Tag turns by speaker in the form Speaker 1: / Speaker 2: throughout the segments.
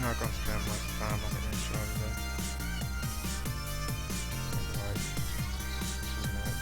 Speaker 1: not gonna spend much time on the intro today. Maybe like 2 minutes.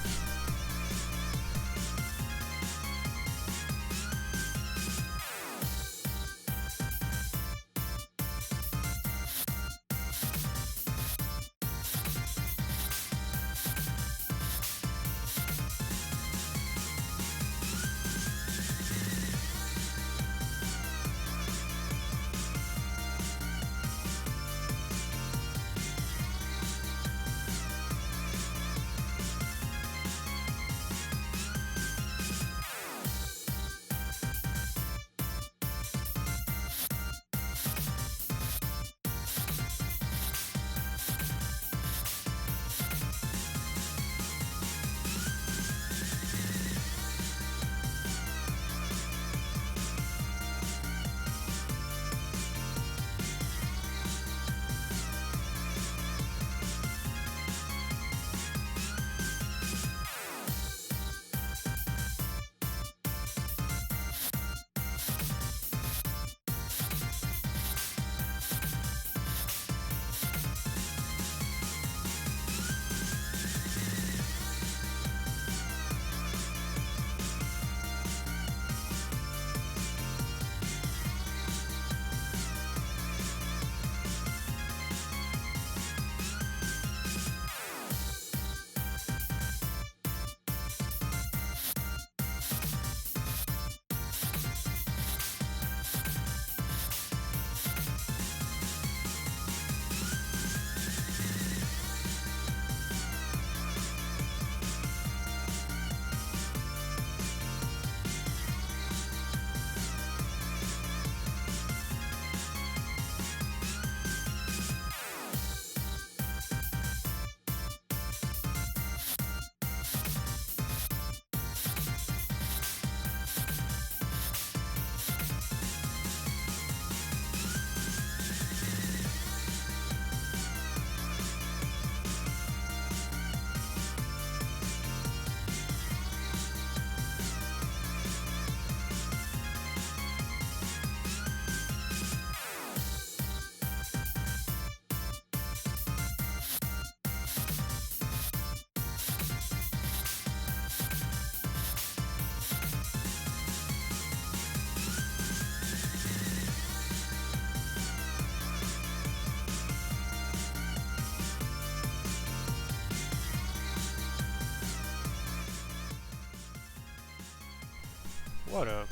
Speaker 1: What up?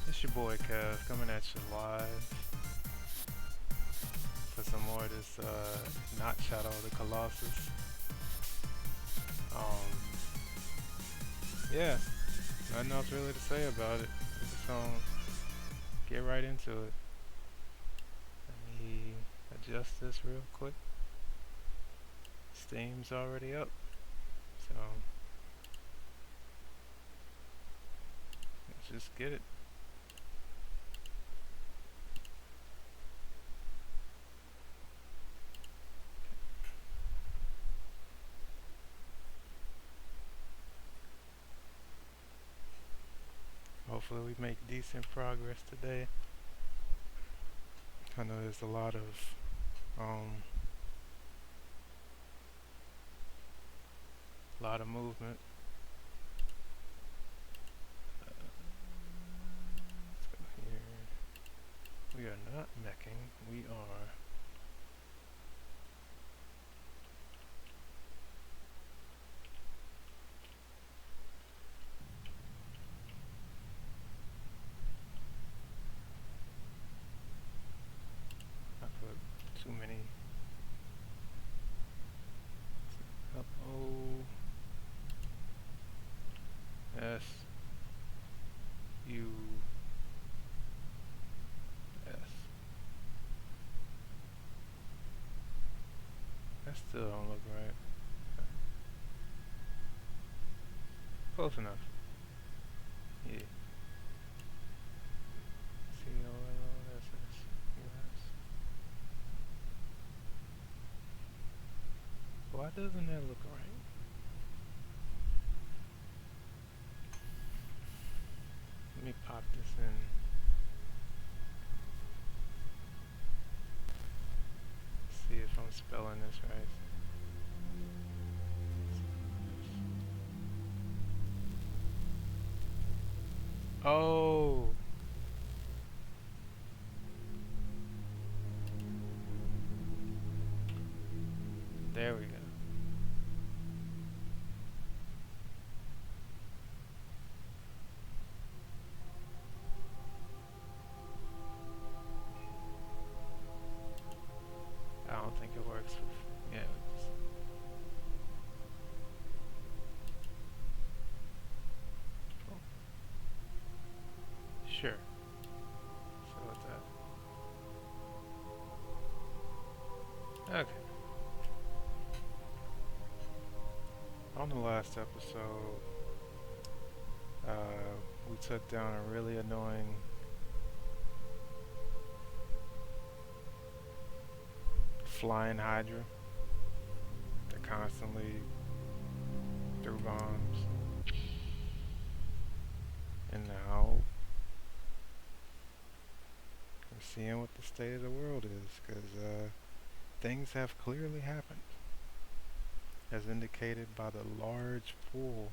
Speaker 1: It's your boy Kev coming at you live for some more of this not Shadow of the Colossus. Yeah, nothing else really to say about it. We're just gonna get right into it. Let me adjust this real quick. Steam's already up, so let's just get it. Hopefully we make decent progress today. I know there's a lot of movement. Let's go here. We are not meching. We are too many. O-S-U-S. That still don't look right. Close enough. Yeah. C-O-L-O-S-S-U-S. Why doesn't that look right? Let me pop this in. spelling this right. Oh. There we go. I don't think it works with, yeah. Sure. So what's that? Okay. On the last episode, we took down a really annoying flying hydra that constantly threw bombs. And now we're seeing what the state of the world is, because things have clearly happened, as indicated by the large pool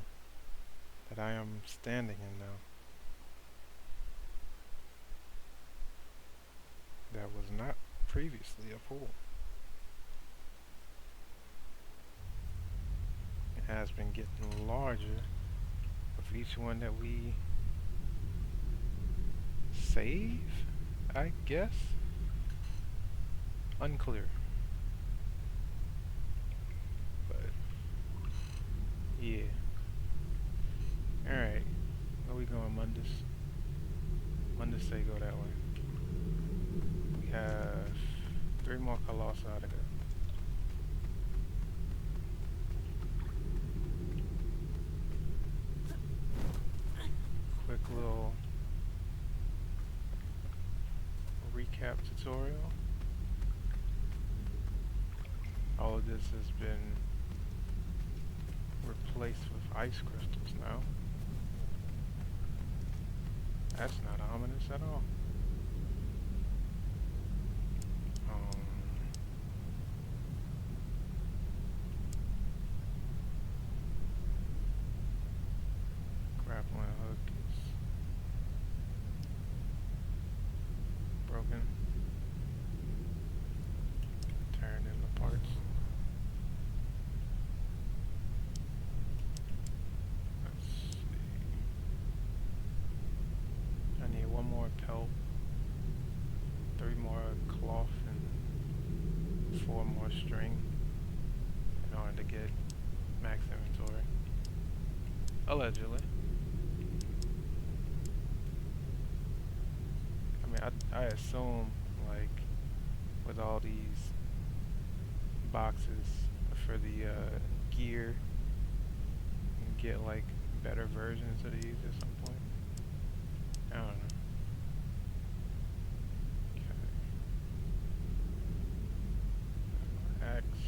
Speaker 1: that I am standing in now. That was not previously a pool. It has been getting larger with each one that we save, I guess? Unclear. But, yeah. Alright. Where we going, Mundus? Mundus say go that way. We have 3 more Colossi to go. Quick little recap tutorial. All of this has been replaced with ice crystals now. That's not ominous at all. Grappling hook is broken. Turned into parts. Let's see. I need 1 more pelt, 3 more cloth, and 4 more string in order to get max inventory. Allegedly. I mean, I assume, like, with all these boxes for the gear, you can get, like, better versions of these at some point. I don't know. Okay. Axe.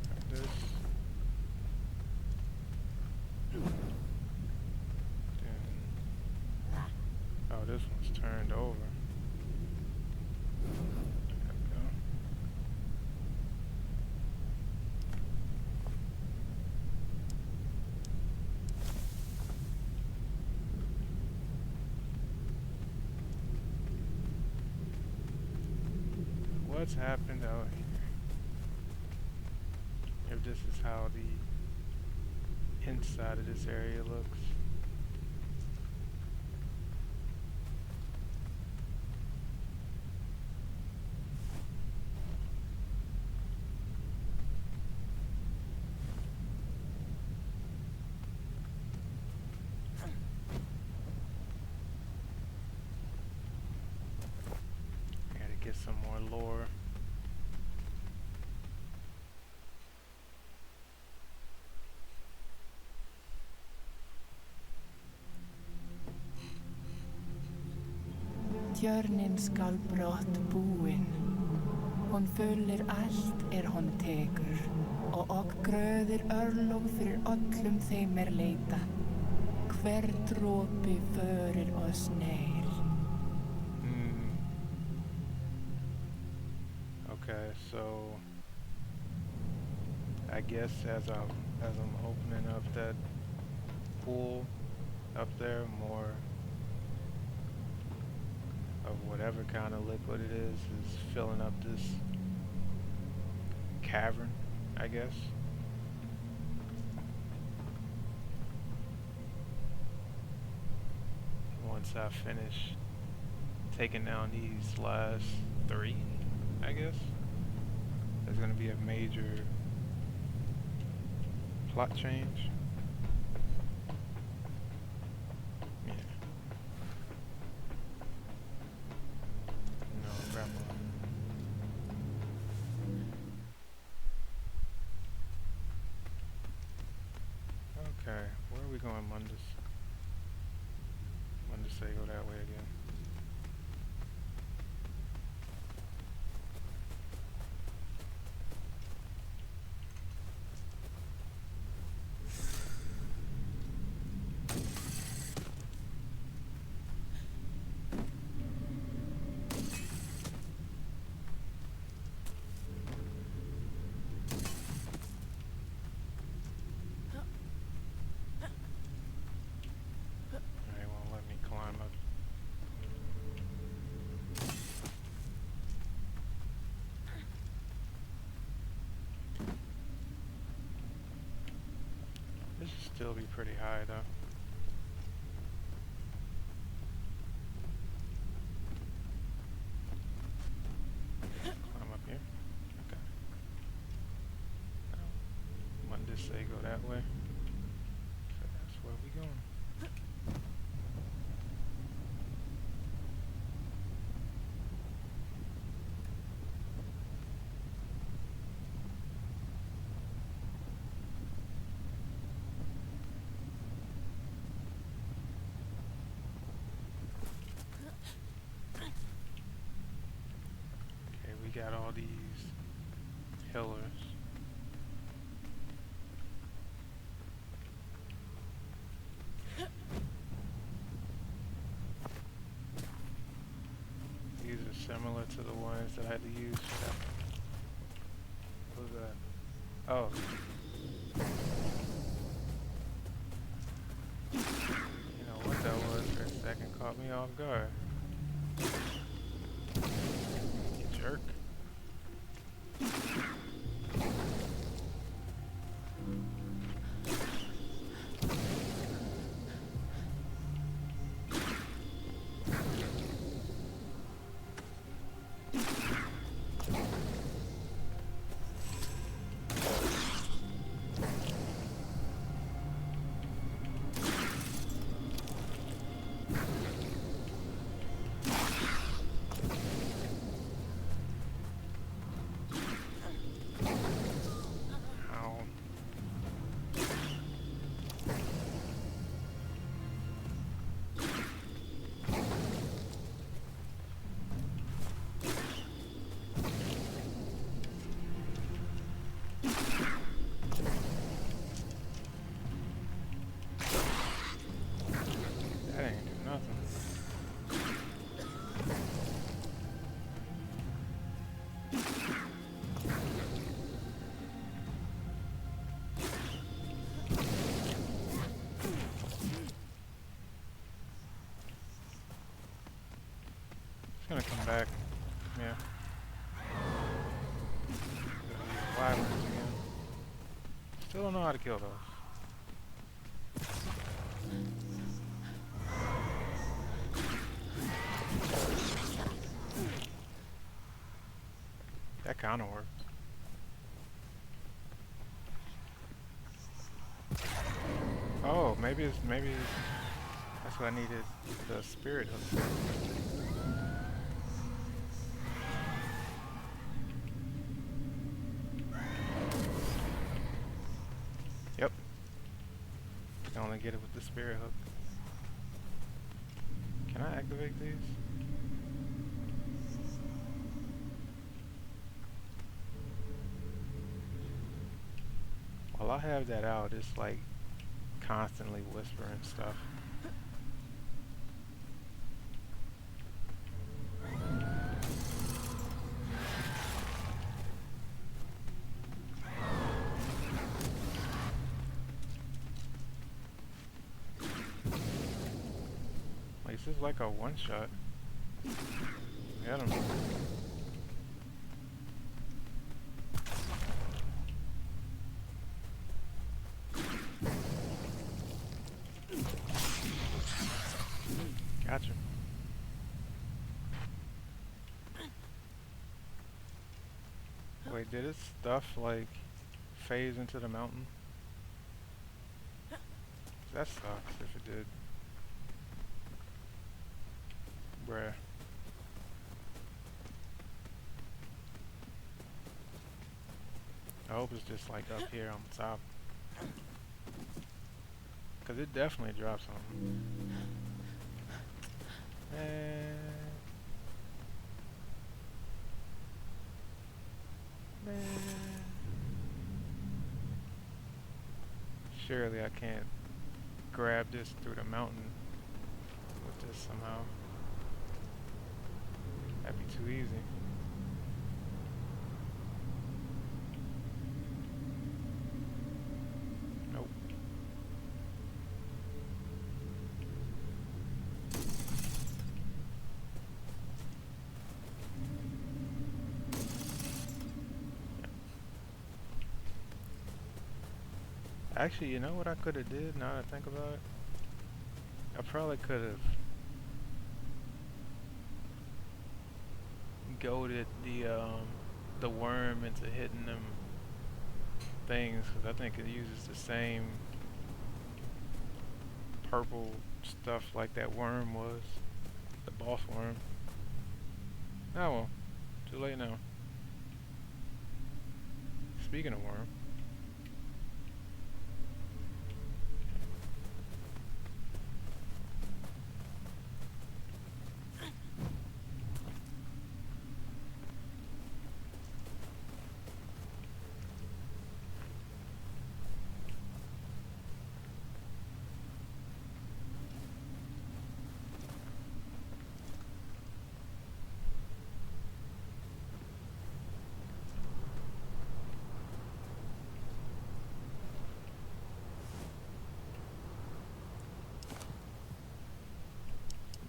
Speaker 1: Grab this. Oh, this one's turned over. There we go. What's happened out here? If this is how the inside of this area looks. Get some more lore.
Speaker 2: Tjörnin skal brott búin. Hon fullir allt hon tekur og gröðir örlög fyrir öllum þeim leita. Hver dropi förir oss nær.
Speaker 1: Okay, so I guess as I'm opening up that pool up there, more of whatever kind of liquid it is filling up this cavern, I guess. Once I finish taking down these last 3, I guess, there's gonna be a major plot change. Yeah. No, grandma. Okay, where are we going, Mundus? Mundus say go that way again. They won't let me climb up. This should still be pretty high though. Climb up here. Okay. Mundus say go that way. So that's where we going. Okay, we got all these pillars. These are similar to the ones that I had to use for that. What was that? Oh. You know what that was for a second, caught me off guard. You jerk. Ow. That ain't do nothing. It's gonna come back. Yeah. These wyverns again. Still don't know how to kill those. That kinda worked. Oh, maybe that's what I needed, the spirit hook. Yep. You can only get it with the spirit hook. Can I activate these? While I have that out, it's like constantly whispering stuff. is like a one shot. Got him. Gotcha. Wait, did its stuff like phase into the mountain? That sucks if it did. Bruh. I hope it's just like up here on the top. Cause it definitely dropped something. Man. Surely I can't grab this through the mountain with this somehow. That'd be too easy. Nope. Actually, you know what I could have did now that I think about it? I probably could have goaded the worm into hitting them things, because I think it uses the same purple stuff like that worm was, the boss worm. Oh well, too late now. Speaking of worm,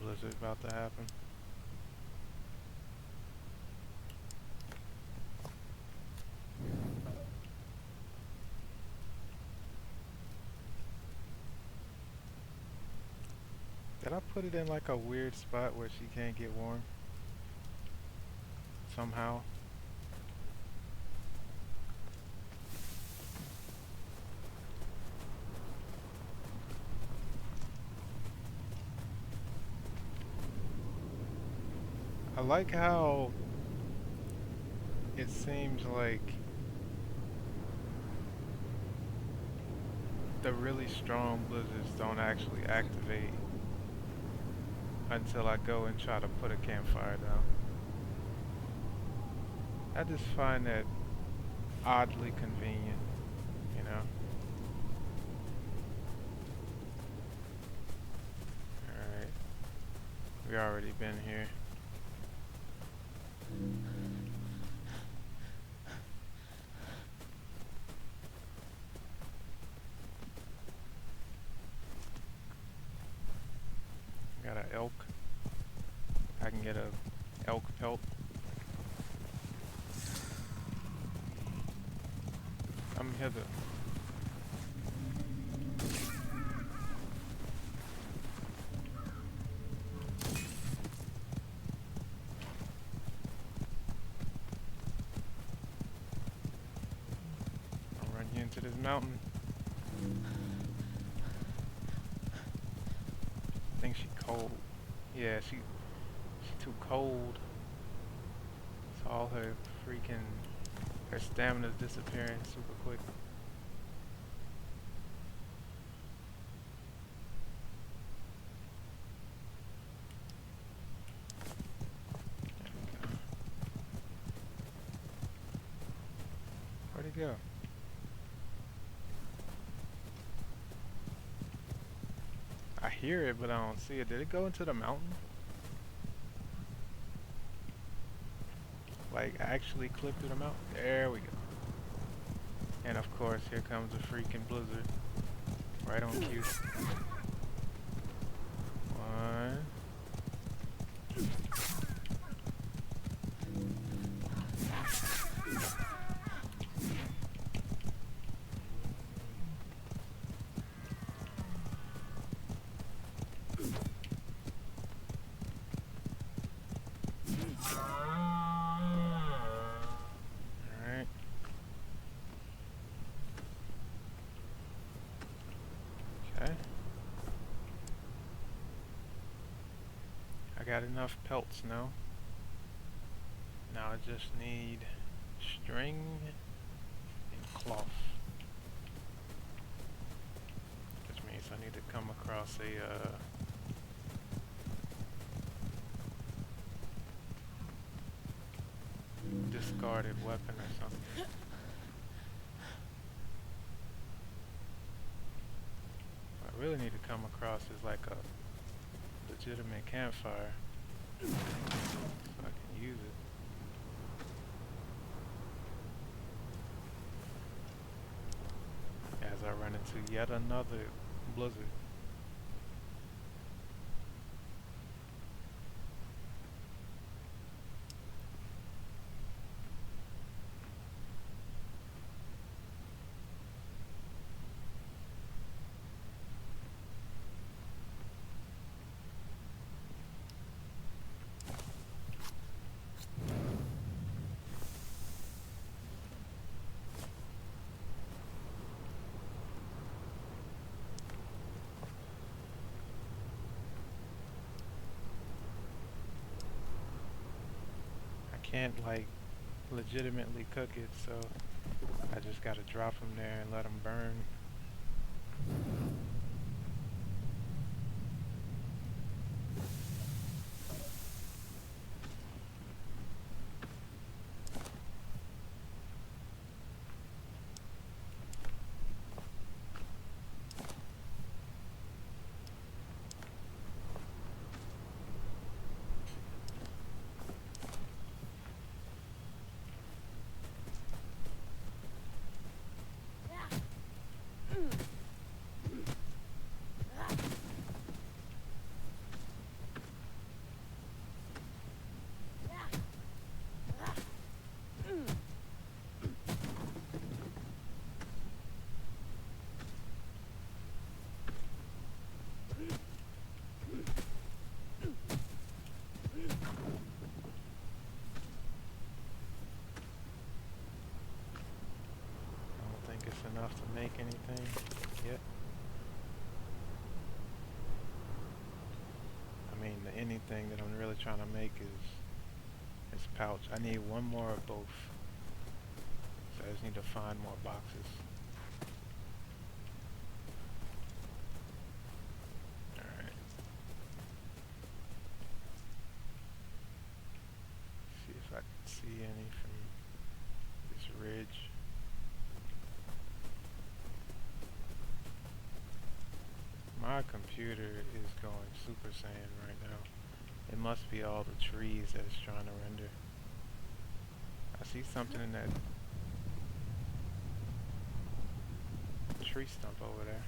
Speaker 1: blizzard about to happen. Did I put it in like a weird spot where she can't get warm? Somehow. I like how it seems like the really strong blizzards don't actually activate until I go and try to put a campfire down. I just find that oddly convenient, you know? Alright. We already been here. Got an elk. I can get a elk pelt. Come hither. I'll run you into this mountain. I think she's cold. Yeah, she's too cold. So all her stamina's disappearing super quick. Where'd he go? I hear it, but I don't see it. Did it go into the mountain? Like, actually clip through the mountain? There we go. And of course, here comes a freaking blizzard. Right on cue. 1, got enough pelts now. Now I just need string and cloth. Which means I need to come across a discarded weapon or something. What I really need to come across is like a legitimate campfire so I can use it. As I run into yet another blizzard. Can't like legitimately cook it, so I just gotta drop them there and let them burn. It's enough to make anything yet. I mean, the anything that I'm really trying to make is pouch. I need one more of both. So I just need to find more boxes. Alright. See if I can see any from this ridge. My computer is going Super Saiyan right now. It must be all the trees that it's trying to render. I see something in that tree stump over there.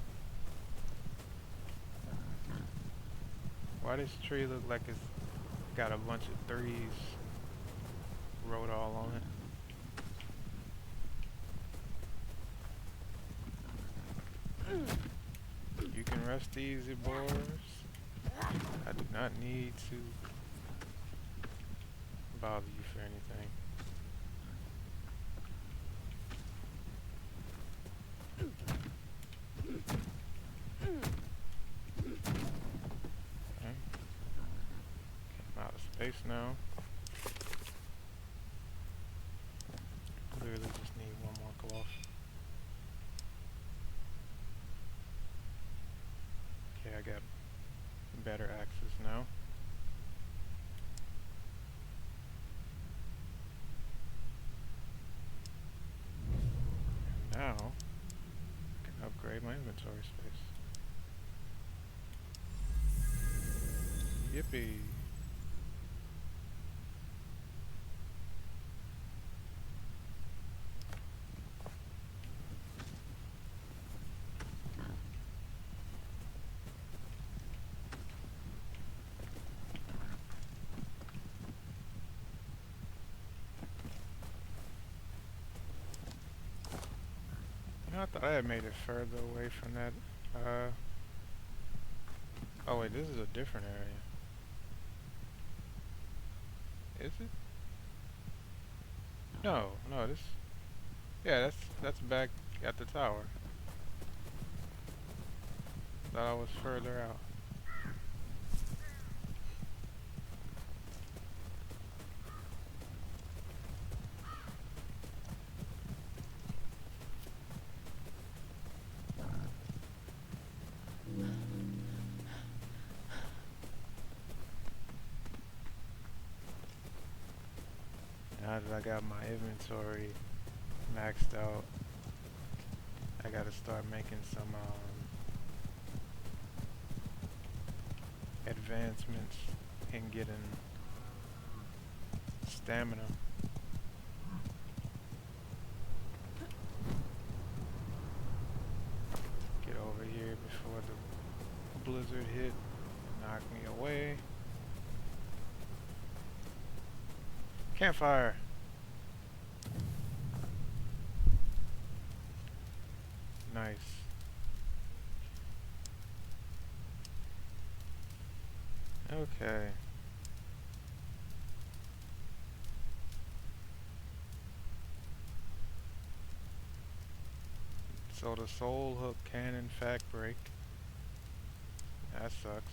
Speaker 1: Why does this tree look like it's got a bunch of threes wrote all on it? You can rest easy, boys. I do not need to bother you for anything. Okay. I'm out of space now. Literally just need one more cloth. Okay, I got better access now. And now, I can upgrade my inventory space. Yippee! I thought I had made it further away from that. Oh wait, this is a different area. Is it? No, this. Yeah, that's back at the tower. Thought I was further out. Now that I got my inventory maxed out, I gotta start making some advancements in getting stamina. Get over here before the blizzard hit and knock me away. Campfire! Nice. Okay. So the soul hook can in fact break. That sucks.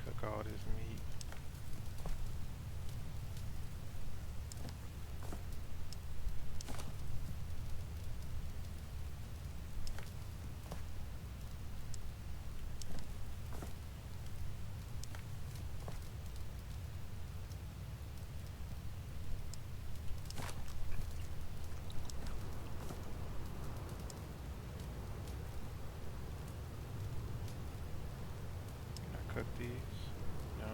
Speaker 1: Cook all this meat. Can I cook these? No.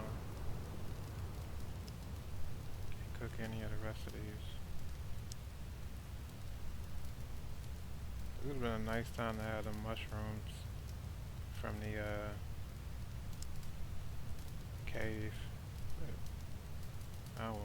Speaker 1: Can't cook any of the rest of these. It would have been a nice time to have the mushrooms from the cave. But, oh well.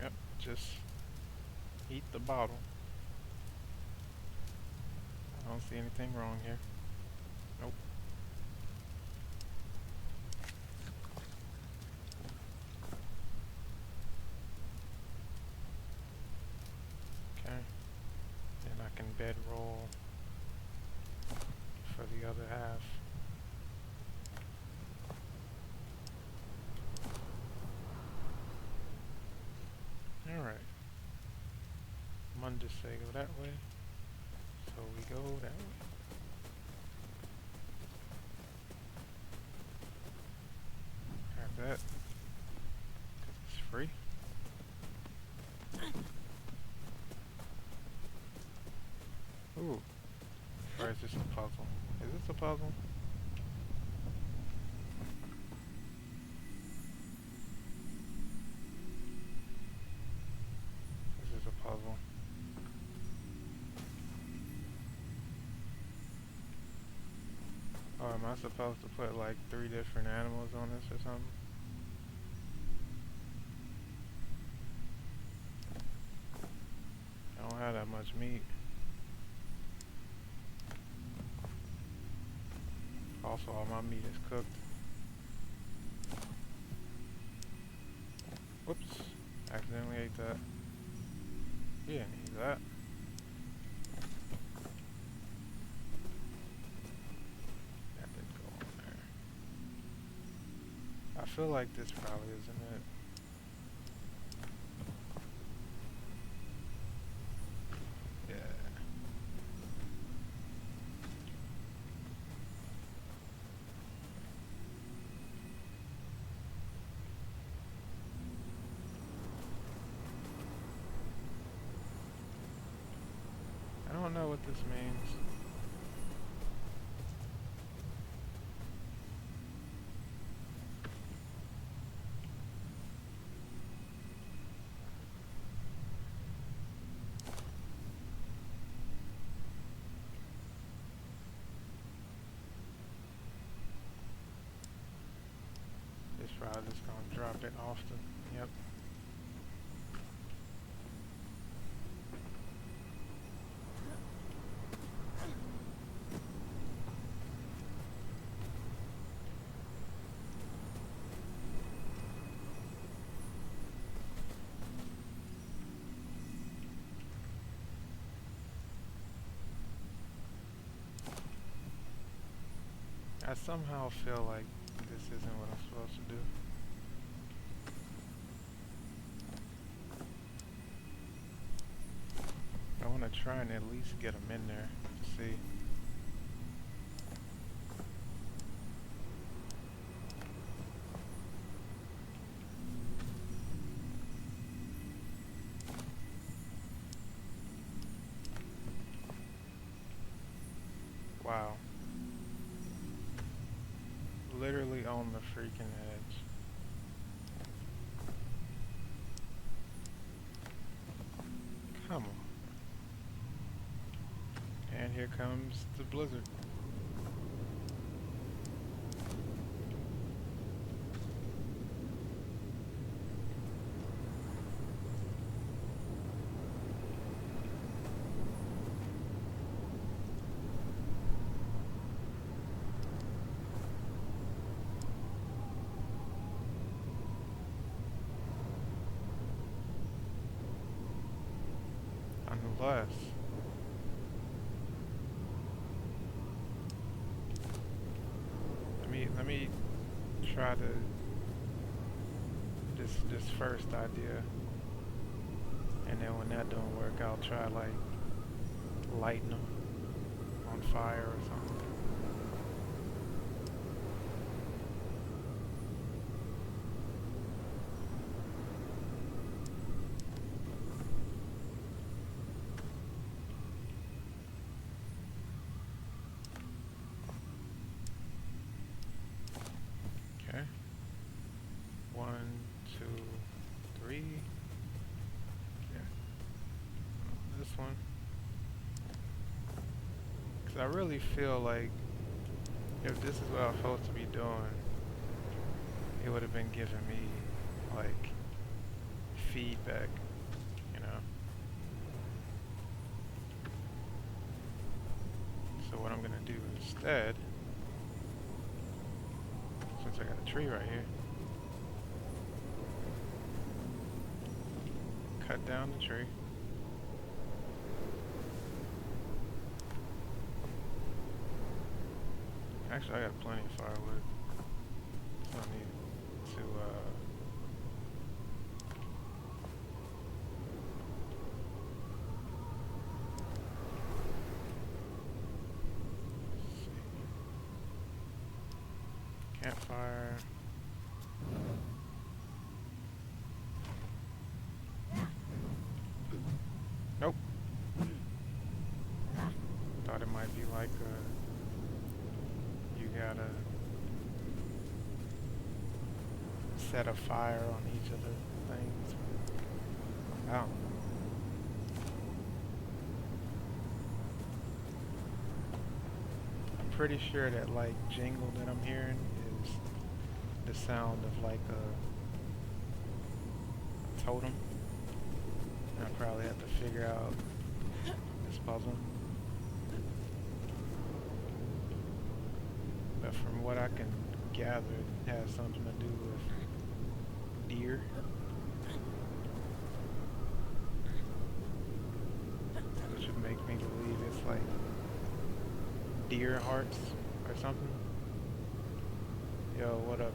Speaker 1: Yep, just eat the bottle. I don't see anything wrong here. Nope. Okay. And I can bedroll for the other half. Alright. Mundus say go that way. So we go that way. Have that. 'Cause it's free. Ooh. Or is this a puzzle? Is this a puzzle? This is a puzzle. Oh, am I supposed to put like 3 different animals on this or something? I don't have that much meat. Also, all my meat is cooked. Whoops. Accidentally ate that. You didn't eat that. That didn't go on there. I feel like this probably isn't it. Yeah. I don't know what this means. probably just gonna drop it often. Yep. I somehow feel like this isn't what I'm supposed to do. I want to try and at least get them in there to see. Wow. Literally on the freaking edge. Come on. And here comes the blizzard. Unless let me try to this first idea, and then when that don't work, I'll try like lighting them on fire or something. Okay. 1, 2, 3. Yeah. This one. Because I really feel like if this is what I'm supposed to be doing, it would have been giving me like feedback, you know. So what I'm gonna do instead, since I got a tree right here, cut down the tree. Actually, I got plenty of firewood. So I need to see. Campfire. Nope. Thought it might be like you gotta set a fire on each of the things. I don't know. I'm pretty sure that like jingle that I'm hearing is the sound of like a totem. I probably have to figure out this puzzle. But from what I can gather, it has something to do with deer. Which would make me believe it's like deer hearts or something. Yo, what up?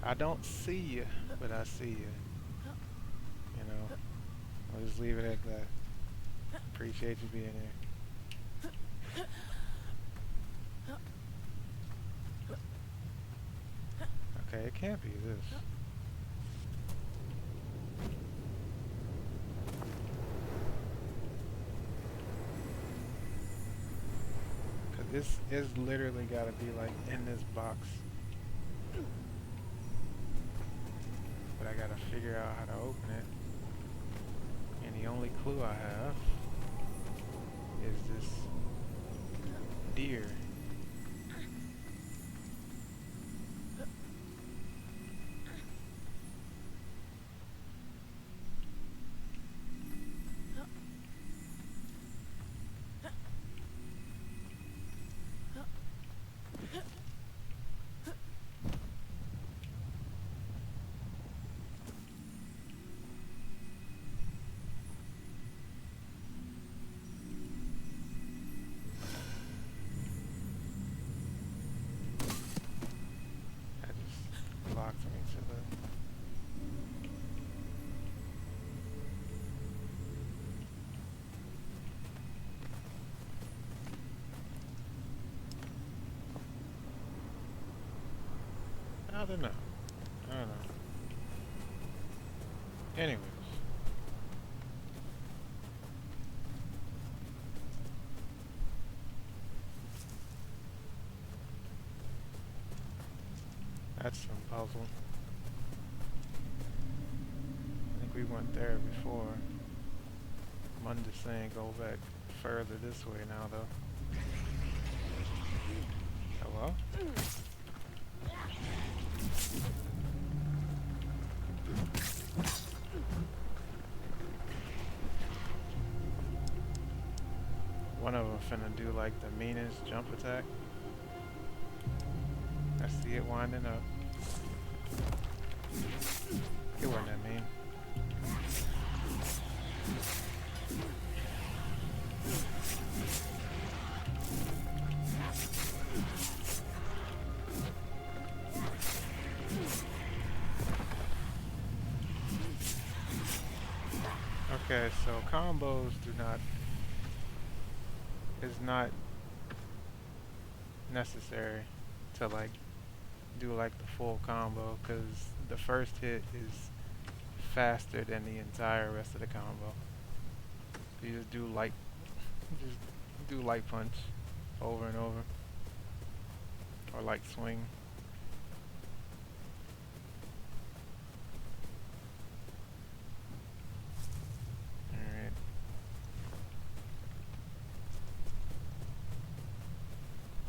Speaker 1: I don't see you, but I see you. You know, I'll just leave it at that. Appreciate you being here. Okay, it can't be this. Cause this is literally gotta be like in this box. But I gotta figure out how to open it. And the only clue I have is this deer don't know. I don't know. Anyways. That's some puzzle. I think we went there before. I'm just saying go back further this way now though. Hello? One of them finna do like the meanest jump attack. I see it winding up. It wasn't that mean. Okay, so combos is not necessary to like do like the full combo, because the first hit is faster than the entire rest of the combo. You just do light punch over and over, or light swing. Alright.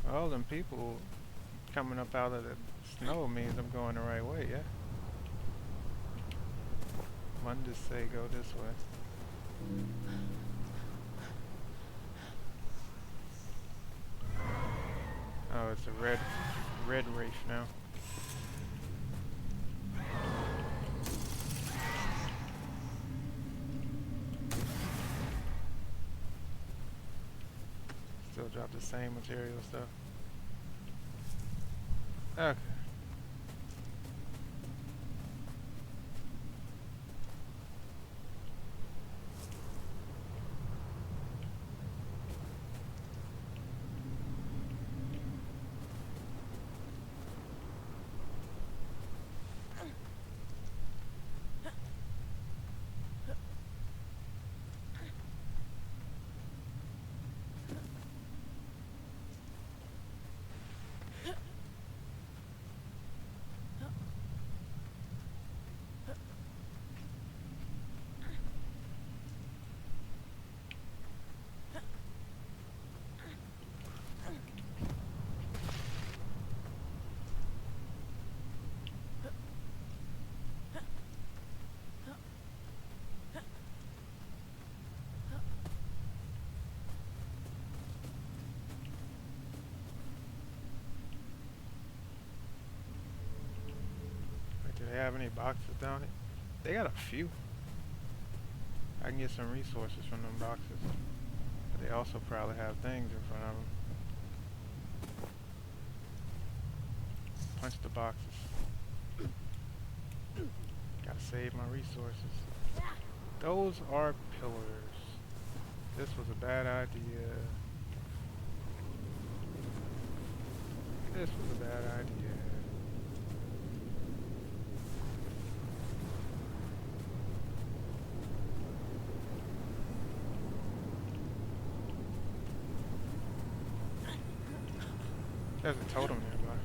Speaker 1: Well, them people coming up out of the snow means I'm going the right way, yeah? Mundus say go this way. Oh, it's a red wraith now. Still drop the same material stuff. Okay. Do they have any boxes down it? They got a few. I can get some resources from them boxes. But they also probably have things in front of them. Punch the boxes. Gotta save my resources. Those are pillars. This was a bad idea. This was a bad idea. There's a totem nearby.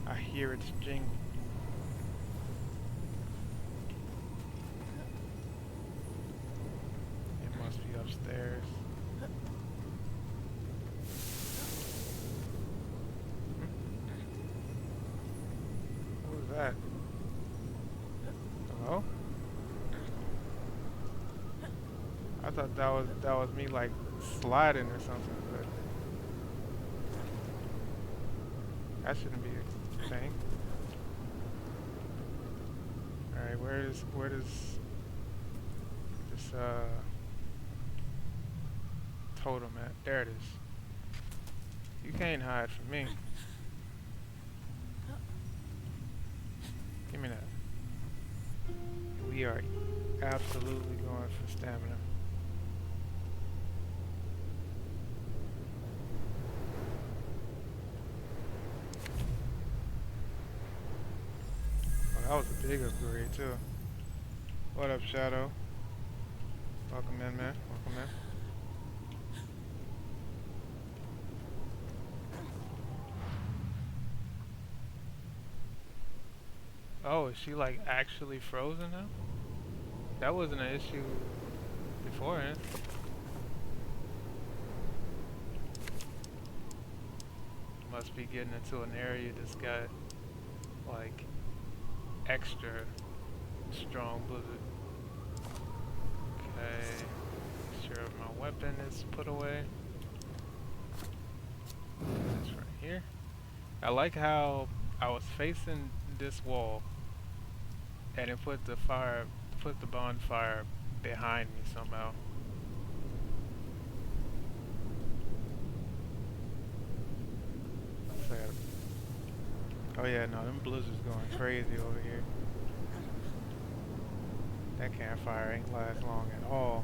Speaker 1: I hear its jingle. It must be upstairs. What was that? Hello? I thought that was me like sliding or something, but that shouldn't be a thing. Alright, where does this totem at? There it is. You can't hide from me. Give me that. We are absolutely going for stamina. Big upgrade too. What up, Shadow? Welcome in, man. Welcome in. Oh, is she like actually frozen now? That wasn't an issue beforehand. Must be getting into an area that's got like extra strong blizzard. Okay, make sure my weapon is put away. This right here. I like how I was facing this wall and it put the bonfire behind me somehow. So oh yeah, no, them blizzards going crazy over here. That campfire ain't last long at all.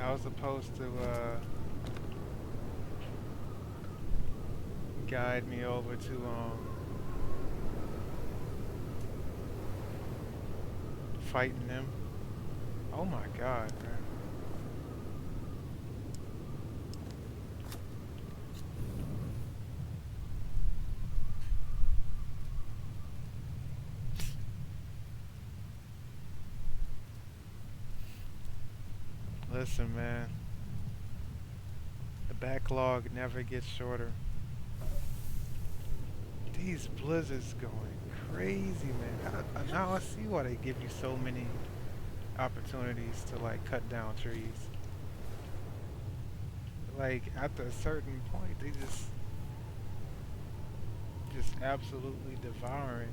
Speaker 1: I was supposed to guide me over to fighting them. Oh my god, man. Listen, man. The backlog never gets shorter. These blizzards going crazy, man. Now I see why they give you so many opportunities to like cut down trees. Like after a certain point, they just absolutely devouring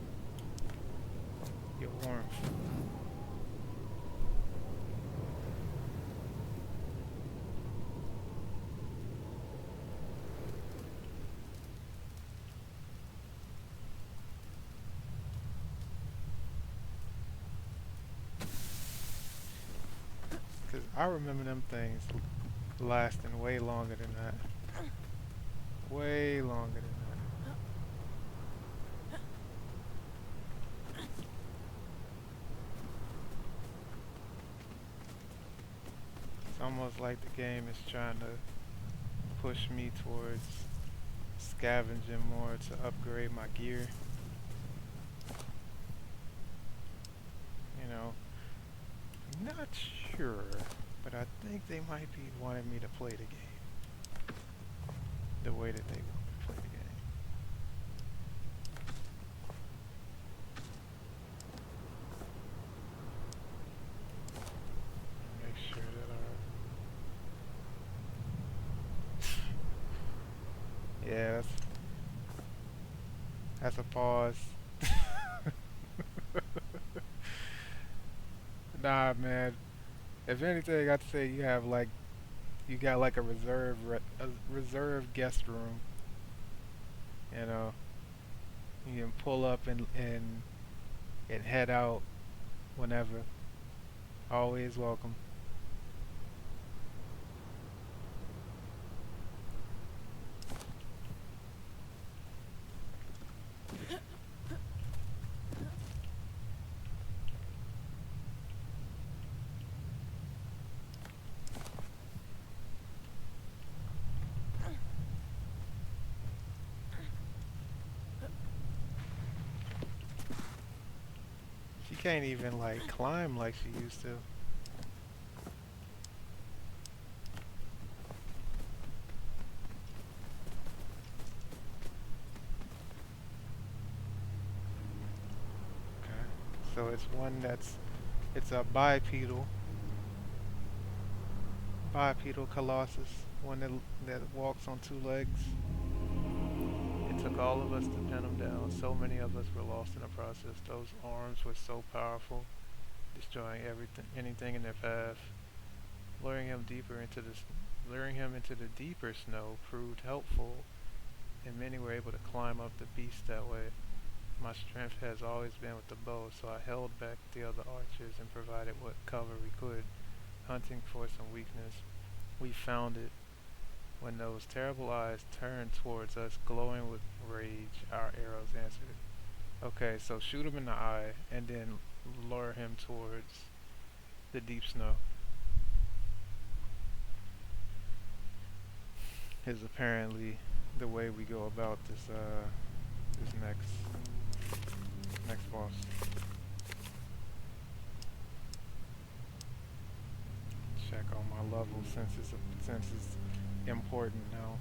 Speaker 1: your warmth. Cause I remember them things lasting way longer than that. Way longer than that. It's almost like the game is trying to push me towards scavenging more to upgrade my gear. You know, I'm not sure, but I think they might be wanting me to play the game the way that they want me to play the game. Make sure that yeah, that's a pause. Nah, man. If anything, I'd say you got like a reserve guest room. You know, you can pull up and head out whenever. Always welcome. She can't even like climb like she used to. Okay. So it's one it's a bipedal colossus, one that walks on two legs. It took all of us to pin him down. So many of us were lost in the process. Those arms were so powerful, destroying anything in their path, luring him deeper into this luring him into the deeper snow proved helpful, and many were able to climb up the beast that way. My strength has always been with the bow, so I held back the other archers and provided what cover we could, hunting for some weakness. We found it. When those terrible eyes turned towards us, glowing with rage, our arrows answered. Okay, so shoot him in the eye, and then lure him towards the deep snow. Is apparently the way we go about this next boss. Check on my level since it's important now.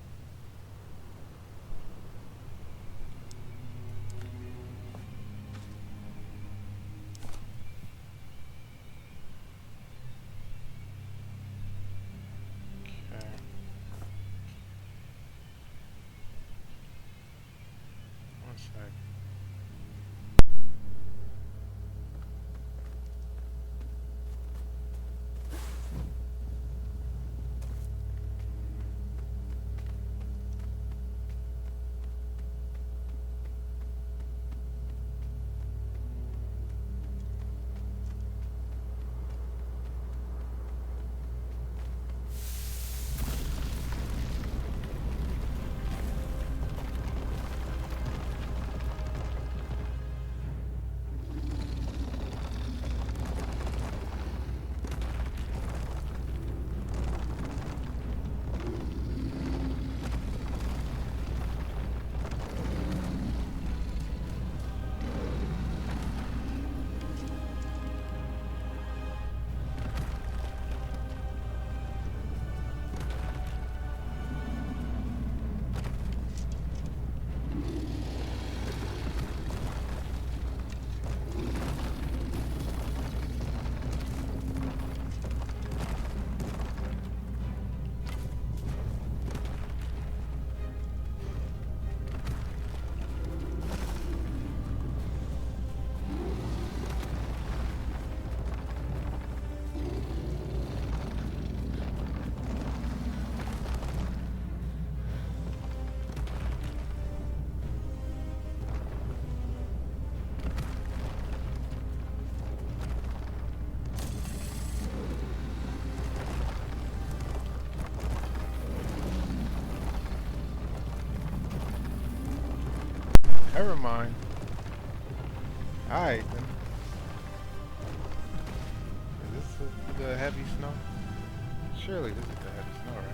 Speaker 1: Okay. One sec. Never mind. Alright then. Is this the heavy snow? Surely this is the heavy snow, right?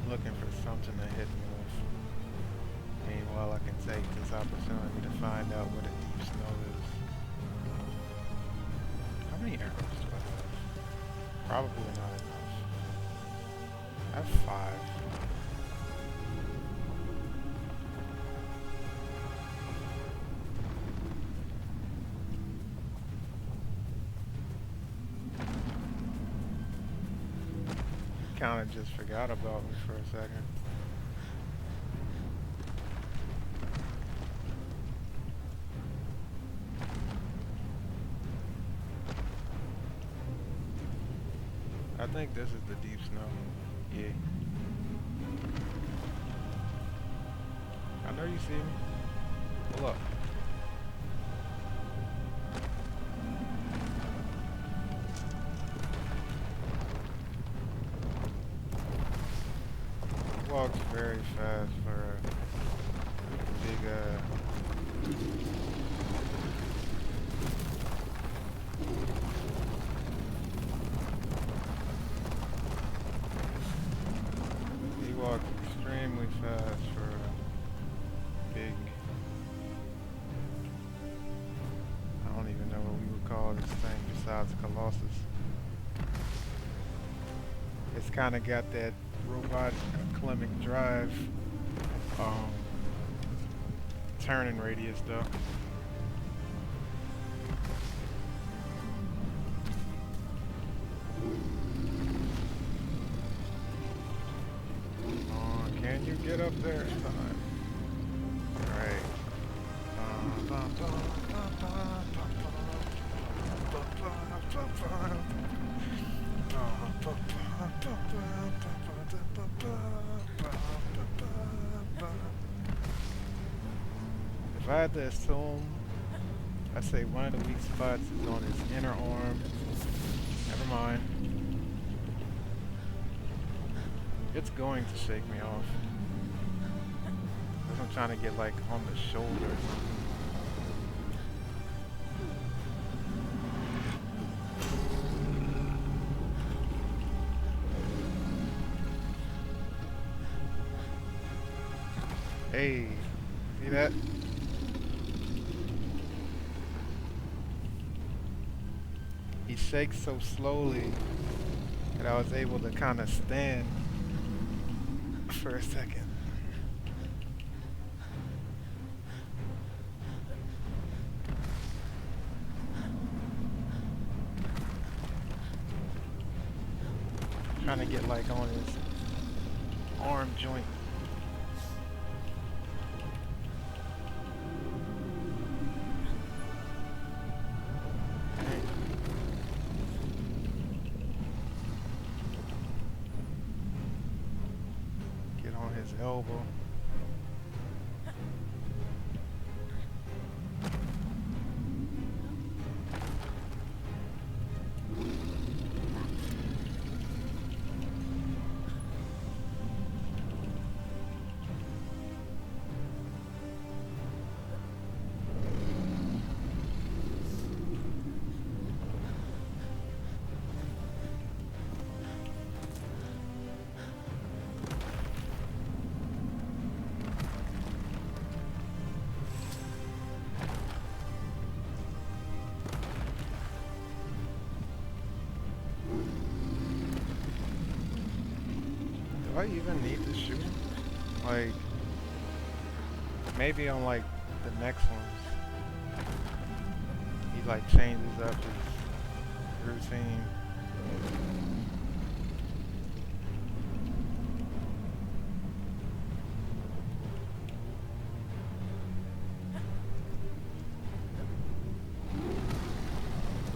Speaker 1: Looking for something to hit me with. Meanwhile, I can take this opportunity to find out where the deep snow is. How many arrows do I have? Probably not enough. I have 5. Kinda just forgot about me for a second. I think this is the deep snow. Yeah. I know you see me. Pull up. Walks very fast for a big he walks extremely fast for a big, I don't even know what we would call this thing besides Colossus. It's kind of got that robot Clemic drive turning radius though. If I had to assume, I'd say one of the weak spots is on his inner arm. Never mind. It's going to shake me off. Because I'm trying to get like on the shoulder or something. Hey, see that? He shakes so slowly that I was able to kind of stand for a second. Trying to get like on his arm joint. Get on his elbow. Do I even need to shoot him? Like, maybe on like the next ones, he like changes up his routine.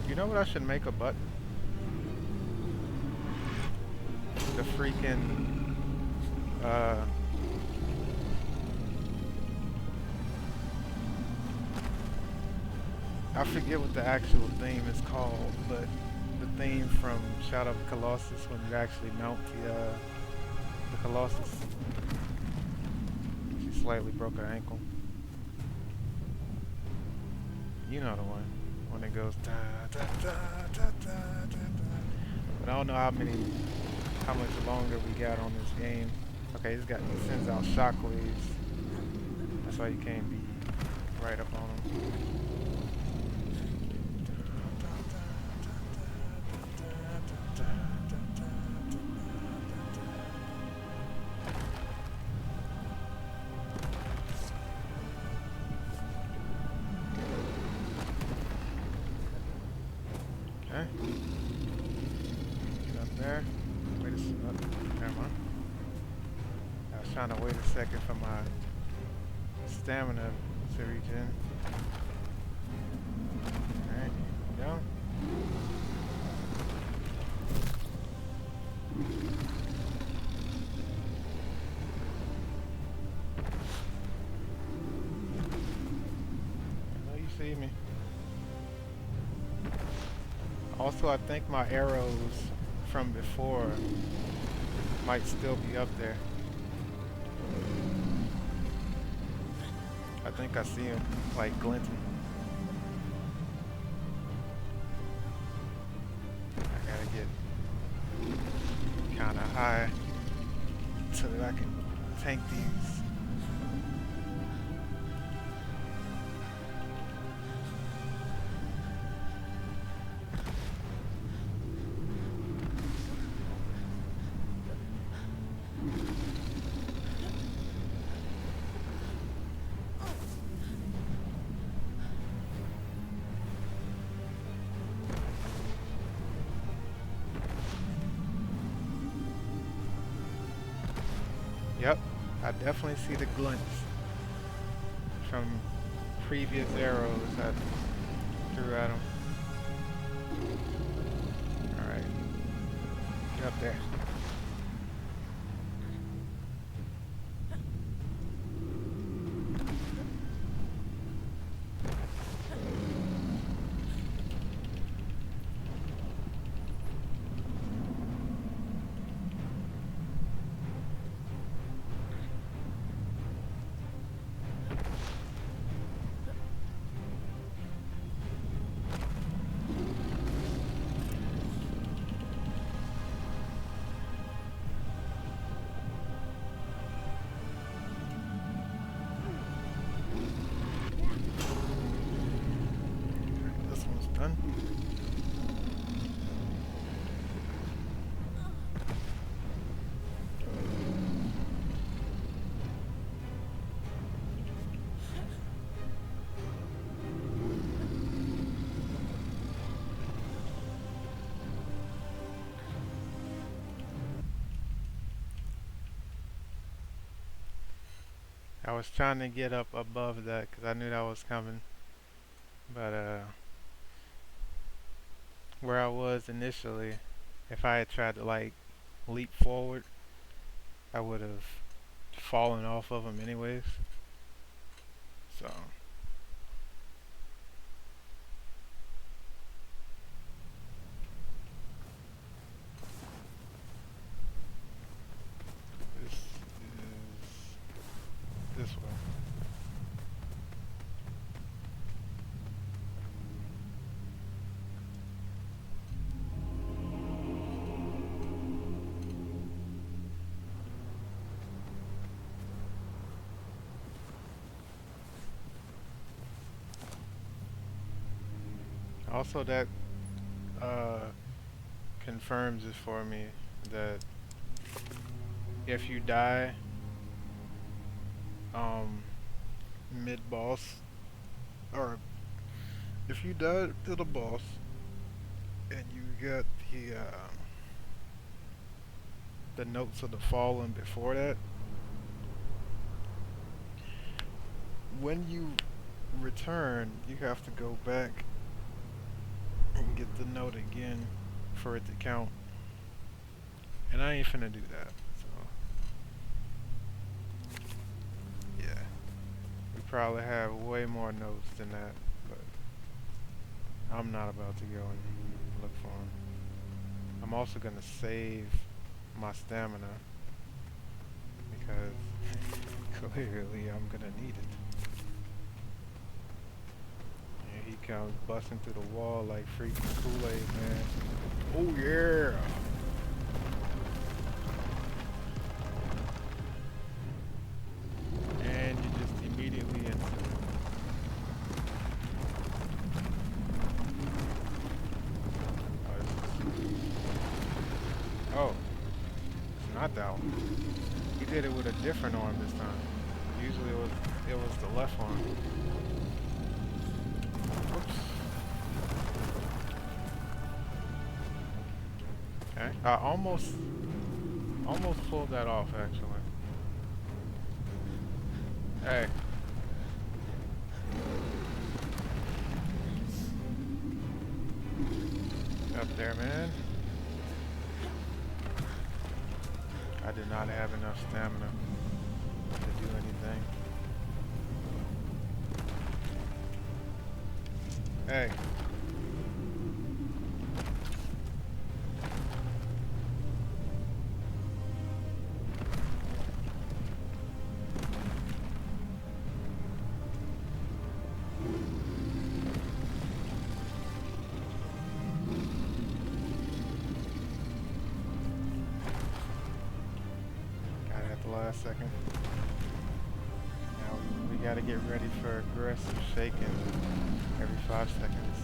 Speaker 1: You know what I should make a button? The freaking I forget what the actual theme is called, but the theme from Shadow of the Colossus when you actually mount the Colossus. She slightly broke her ankle. You know the one when it goes da da da da da da da. But I don't know how much longer we got on this game. Okay, it sends out shockwaves. That's why you can't be right up on him. Okay. Get up there. Wait a second. Never mind. I was trying to wait a second for my stamina to regen. Alright, go. I know you see me. Also, I think my arrows from before might still be up there. I think I see them like glinting. I gotta get kinda high so that I can tank these. Yep, I definitely see the glints previous arrows I threw at him. Alright. Get up there. Done. I was trying to get up above that because I knew that was coming, but where I was initially, if I had tried to like leap forward, I would have fallen off of them anyways. So this is this way. Also, that confirms it for me that if you die mid-boss, or if you die to the boss and you get the notes of the fallen before that, when you return, you have to go back and get the note again for it to count. And I ain't finna do that. So yeah. We probably have way more notes than that, but I'm not about to go and look for them. I'm also gonna save my stamina because clearly I'm gonna need it. He comes busting through the wall like freaking Kool-aid, man. Oh yeah! And you just immediately into it. Oh, it's not that one. He did it with a different arm this time. Usually it was the left arm. Whoops. Okay, I almost pulled that off actually. Hey. Up there, man. I did not have enough stamina to do anything. Hey. Got it at the last second. Now we gotta get ready for aggressive shaking every 5 seconds.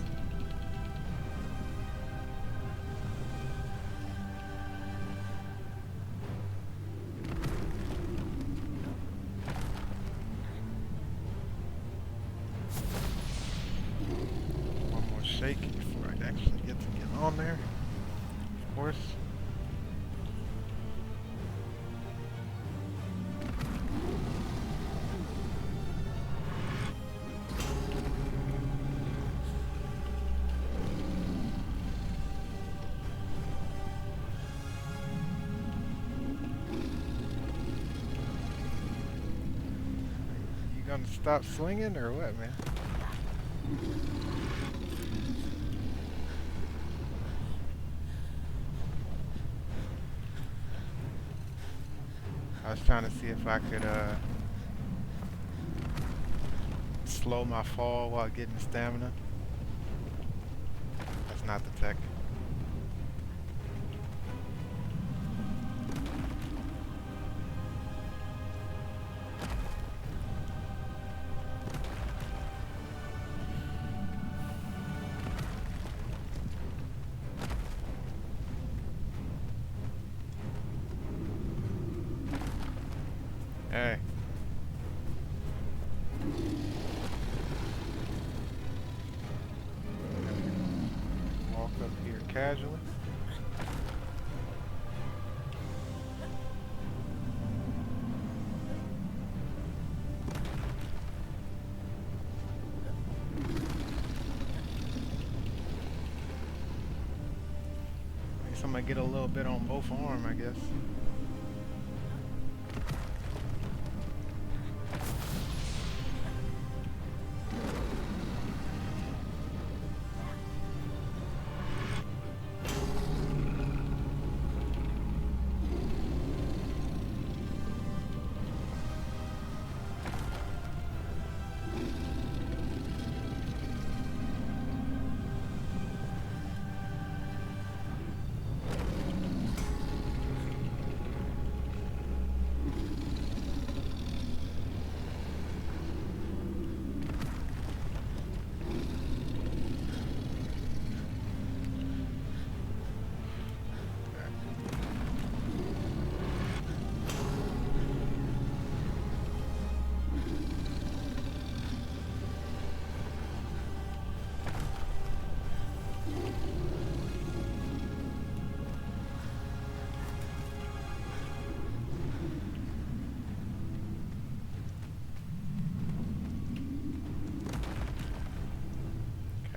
Speaker 1: One more shake before I actually get on there. Of course. gonna stop swinging or what, man? I was trying to see if I could slow my fall while getting stamina. That's not the tech. Hey. Walk up here casually. I guess I'm gonna get a little bit on both arms, I guess.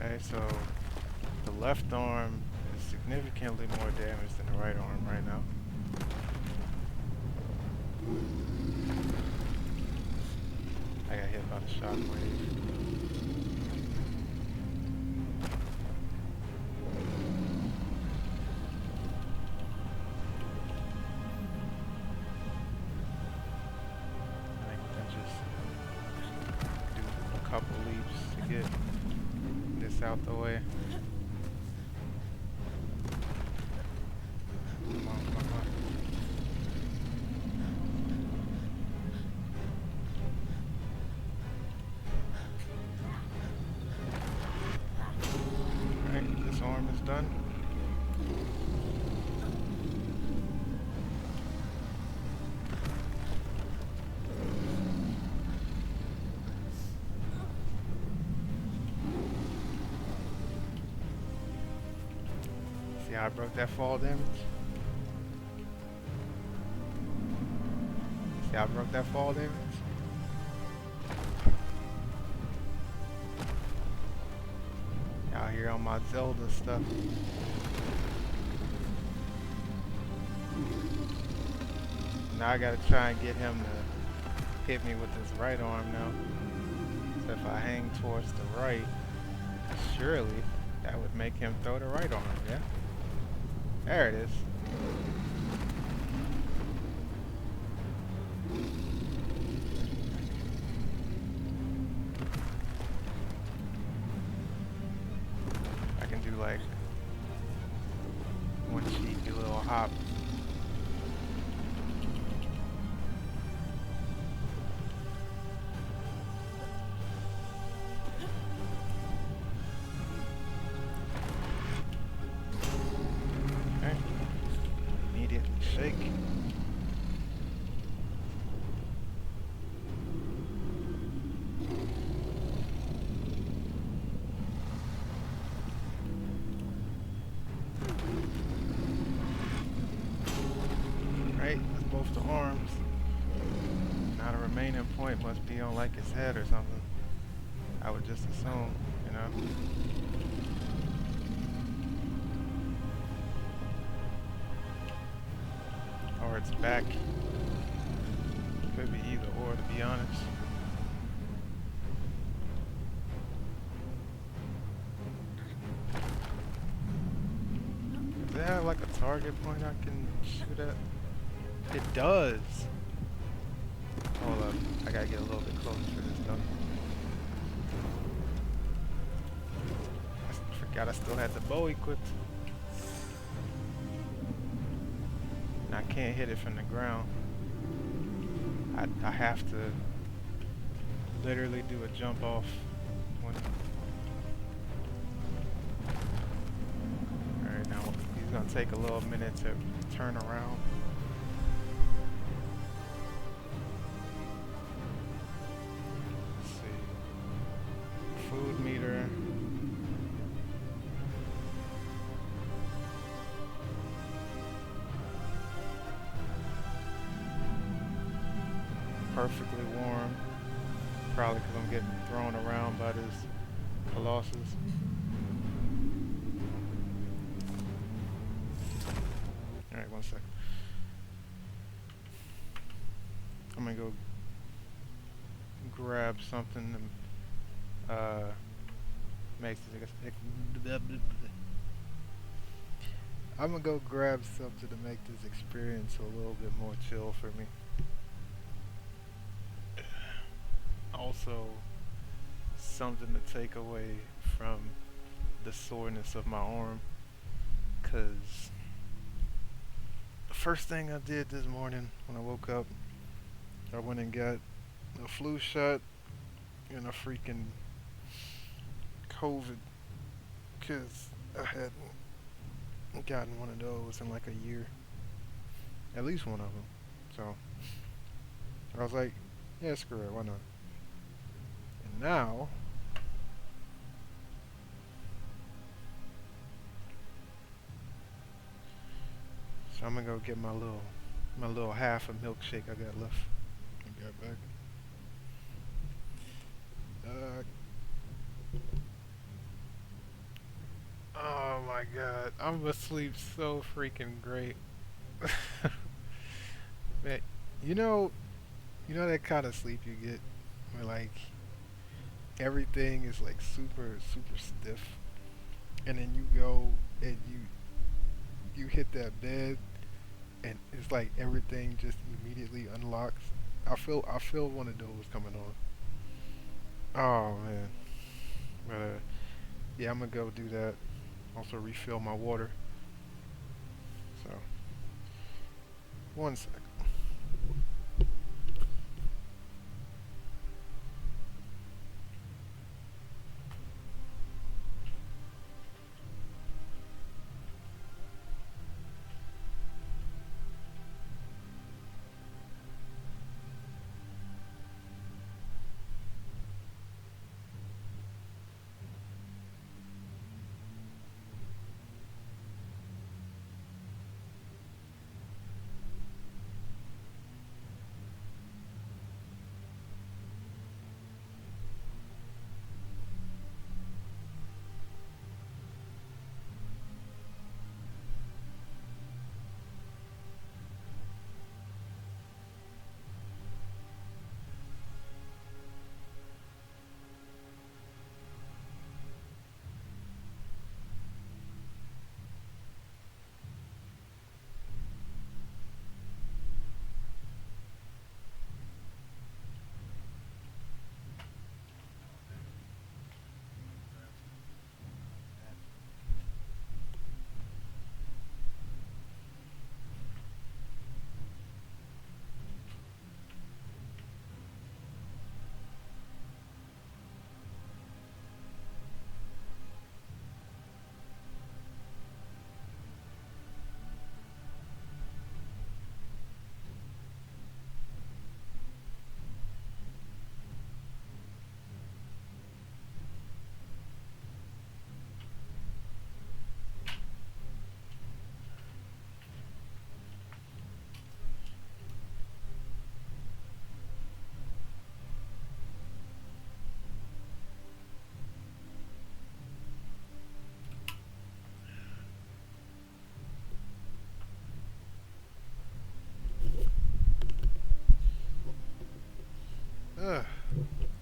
Speaker 1: Okay, so the left arm is significantly more damaged than the right arm right now. I got hit by the shockwave. I can just do a couple leaps to get this out the way. Come on, come on. Alright, this arm is done. See how I broke that fall damage? See how I broke that fall damage? Out here on my Zelda stuff. Now I gotta try and get him to hit me with his right arm now. So if I hang towards the right, surely that would make him throw the right arm, yeah? There it is. I can do like one cheeky little hop. Okay. Immediately shake. Right, that's both the arms. Now the remaining point must be on like his head or something. I would just assume, you know. Or it's back. Could be either or, to be honest. have like a target point I can shoot at? It does. Hold up, I gotta get a little bit closer for this though. I forgot I still had the bow equipped. And I can't hit it from the ground. I have to literally do a jump off when. Alright, now he's gonna take a little minute to turn around. Let's see. Food meter. Perfectly warm. Probably because I'm getting thrown around by this Colossus. Alright, 1 second. I'm gonna go grab something to make this. I'm gonna go grab something to make this experience a little bit more chill for me. Also, something to take away from the soreness of my arm, cause the first thing I did this morning when I woke up, I went and got a flu shot and a freaking COVID, cause I hadn't gotten one of those in like a year, at least one of them. So I was like, yeah, screw it, why not? And now so I'm gonna go get my little half a milkshake I got left. I got back. Oh my god, I'm asleep so freaking great. Man, you know that kind of sleep you get where like everything is like super stiff, and then you go and you hit that bed and it's like everything just immediately unlocks. I feel one of those coming on. Oh man. But yeah, I'm gonna go do that. Also refill my water. So 1 sec.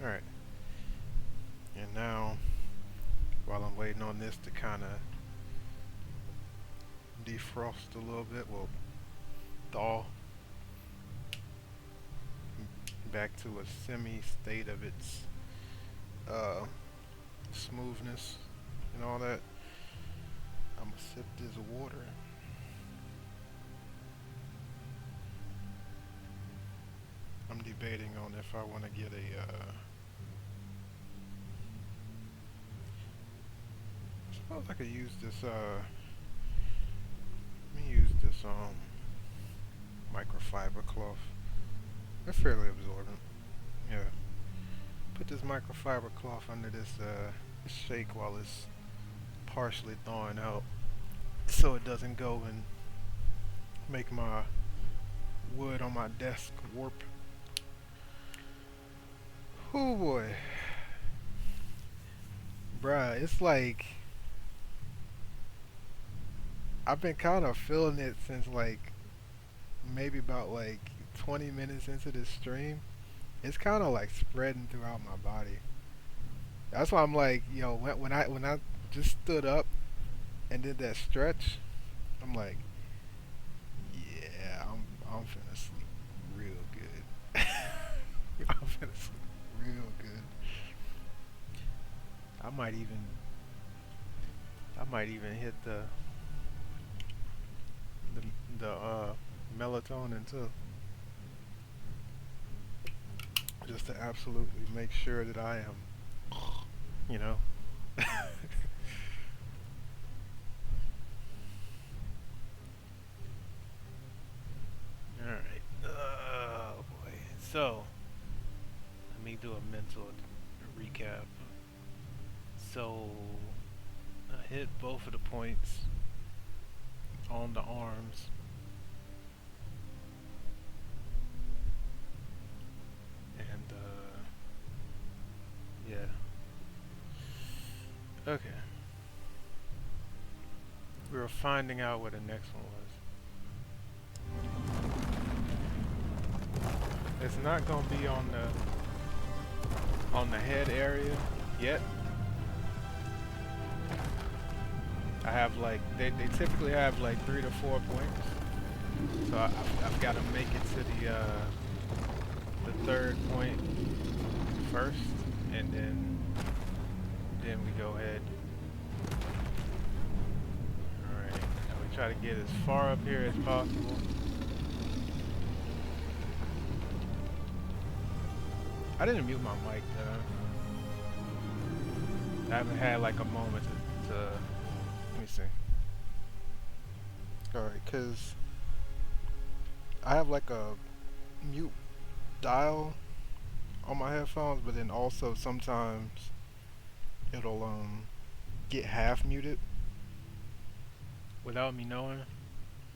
Speaker 1: Alright. And now, while I'm waiting on this to kind of defrost a little bit, well, thaw back to a semi-state of its uh, smoothness and all that. I'm gonna sip this water. I'm debating on if I want to get a I suppose I could use this let me use this microfiber cloth. They're fairly absorbent. Yeah. Put this microfiber cloth under this shake while it's partially thawing out, so it doesn't go and make my wood on my desk warp. Oh boy. Bruh, it's like I've been kind of feeling it since like maybe about like 20 minutes into this stream. It's kind of like spreading throughout my body. That's why I'm like, yo, when I just stood up and did that stretch, I'm like, yeah, I'm finna sleep real good. I'm finna sleep real good. I might even hit the melatonin too, just to absolutely make sure that I am, you know. Alright. Oh boy. So, let me do a mental recap. So, I hit both of the points on the arms. And, yeah. Okay. We were finding out what the next one was. It's not gonna be on the head area yet. I have like they typically have like 3 to 4 points, so I've got to make it to the third point first, and then we go ahead. All right, now we try to get as far up here as possible. I didn't mute my mic though. I haven't had like a moment to let me see. Alright, cause I have like a mute dial on my headphones, but then also sometimes it'll get half muted without me knowing.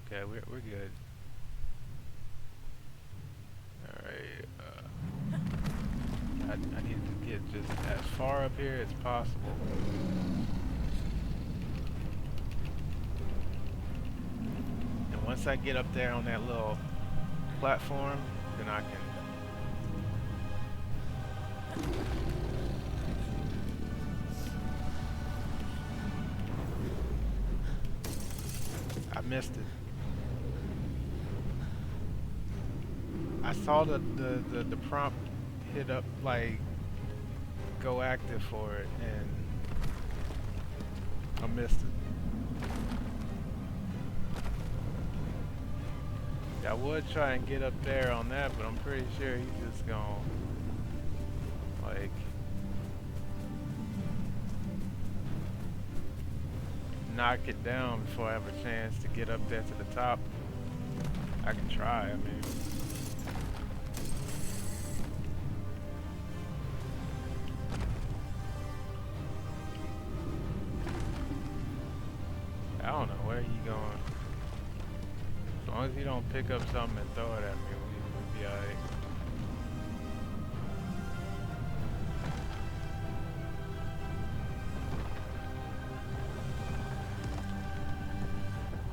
Speaker 1: Okay, we're good. Alright, I need to get just as far up here as possible. And once I get up there on that little platform, then I can... I missed it. I saw the prompt hit up, like, go active for it, and I missed it. I would try and get up there on that, but I'm pretty sure he's just gonna, like, knock it down before I have a chance to get up there to the top. I can try, I mean. I don't know where he going. As long as he don't pick up something and throw it at me, we'll be alright.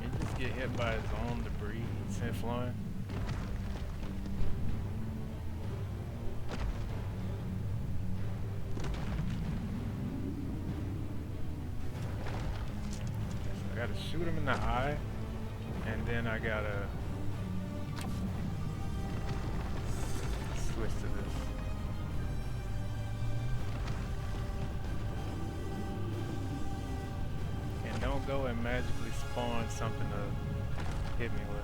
Speaker 1: He just get hit by his own debris and sent flying. I gotta shoot him in the eye. And then I gotta switch to this. And don't go and magically spawn something to hit me with.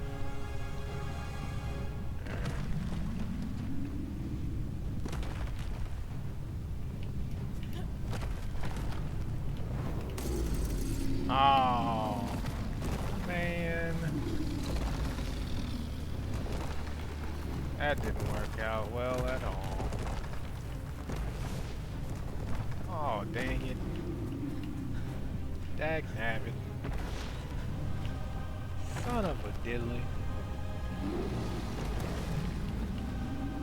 Speaker 1: Oh, man. That didn't work out well at all. Oh, dang it. Dag nabbit. Son of a diddly.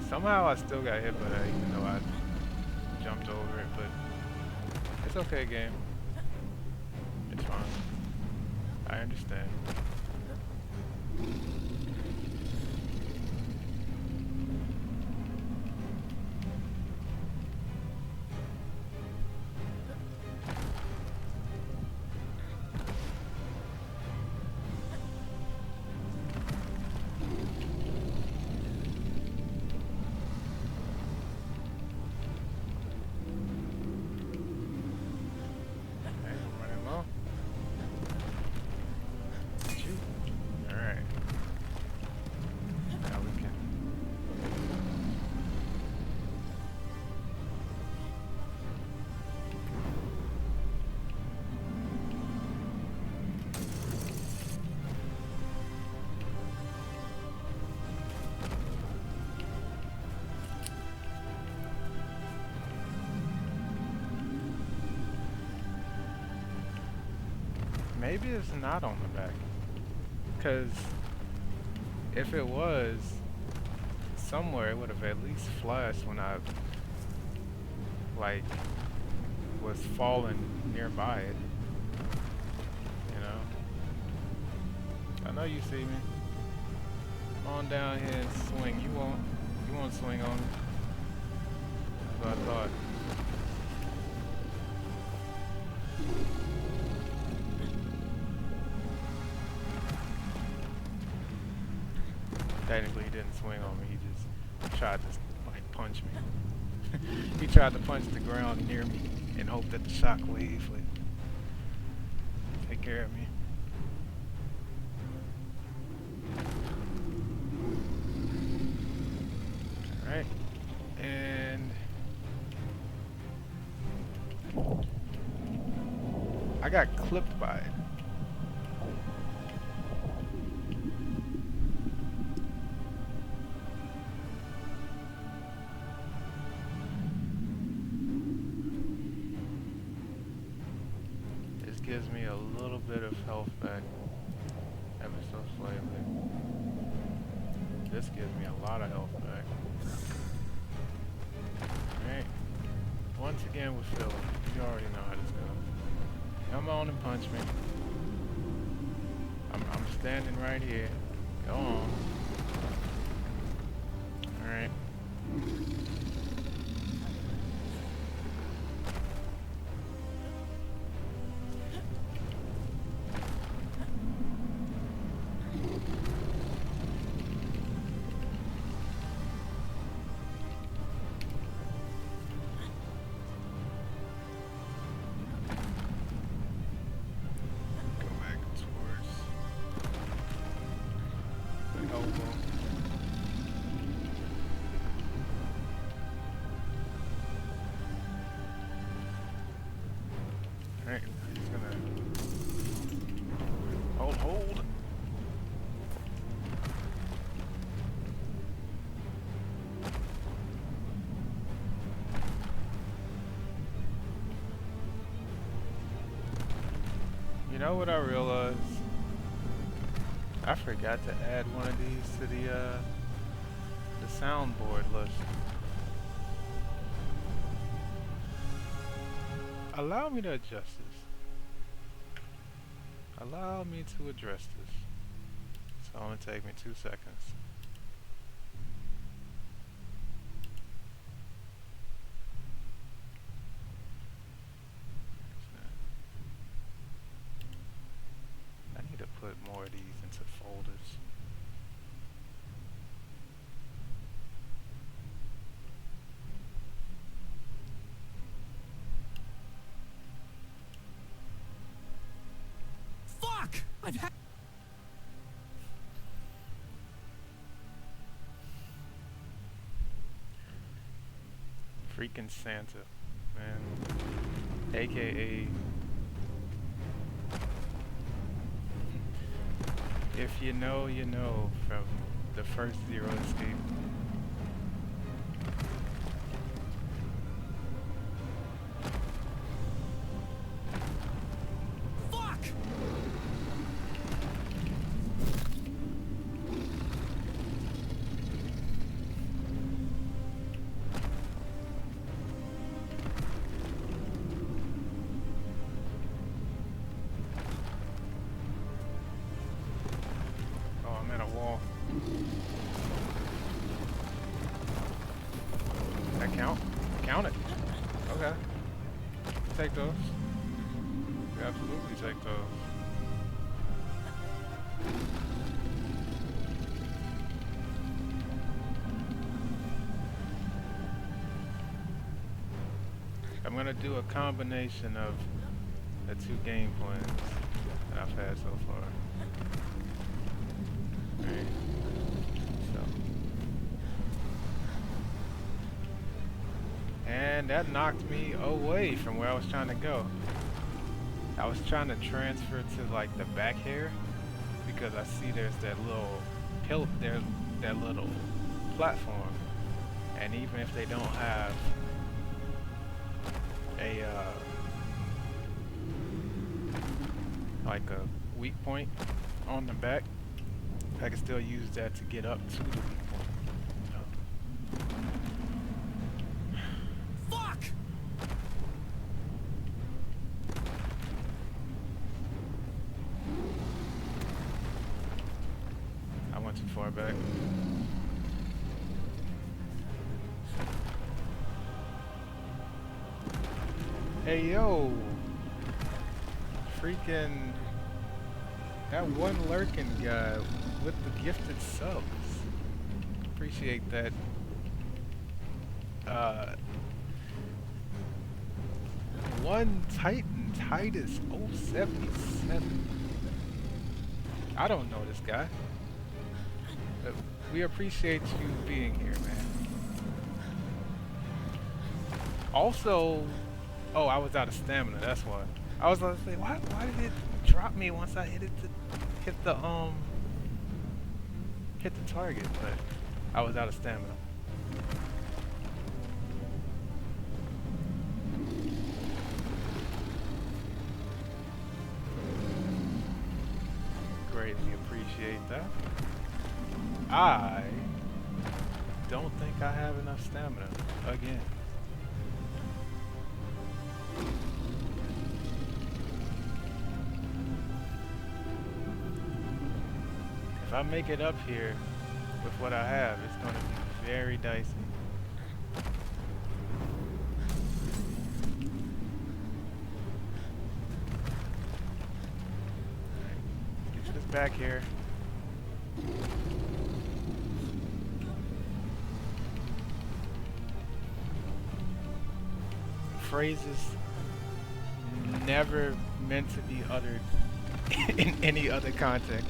Speaker 1: Somehow I still got hit by that even though I jumped over it, but it's okay, game. It's fine. I understand. Maybe it's not on the back. Because if it was, somewhere it would have at least flashed when I, like, was falling nearby it. You know? I know you see me. Come on down here and swing. You won't swing on me. That's what I thought. Technically, he didn't swing on me. He just tried to like punch me. He tried to punch the ground near me and hope that the shockwave would take care of me. All right, and I got clipped by it. Gives me a little bit of health back, ever so slightly. This gives me a lot of health back. Alright. Once again with Philip. You already know how this goes. Come on and punch me. I'm standing right here. Go on. Alright. Alright, he's gonna hold. You know what I realized? I forgot to add one of these to the soundboard list. Allow me to adjust this. Allow me to address this. It's only take me 2 seconds. I need to put more of these into folders. Freaking Santa, man. AKA, if you know, you know from the first Zero Escape. Count it. Okay. Take those. We absolutely take those. I'm gonna do a combination of the 2 game plans that I've had so far. Alright. And that knocked me away from where I was trying to go. I was trying to transfer to like the back here because I see there's that little there's that little platform, and even if they don't have a like a weak point on the back, I can still use that to get up to the weak point. Too far back. Hey yo! Freaking that one lurking guy with the gifted subs. Appreciate that. One Titan Titus 077. I don't know this guy. We appreciate you being here, man. Also, oh, I was out of stamina. That's why. I was gonna say, why did it drop me once I hit the target? But I was out of stamina. Greatly appreciate that. I don't think I have enough stamina again. If I make it up here with what I have, it's going to be very dicey. Alright, get this back here. Phrases never meant to be uttered in any other context.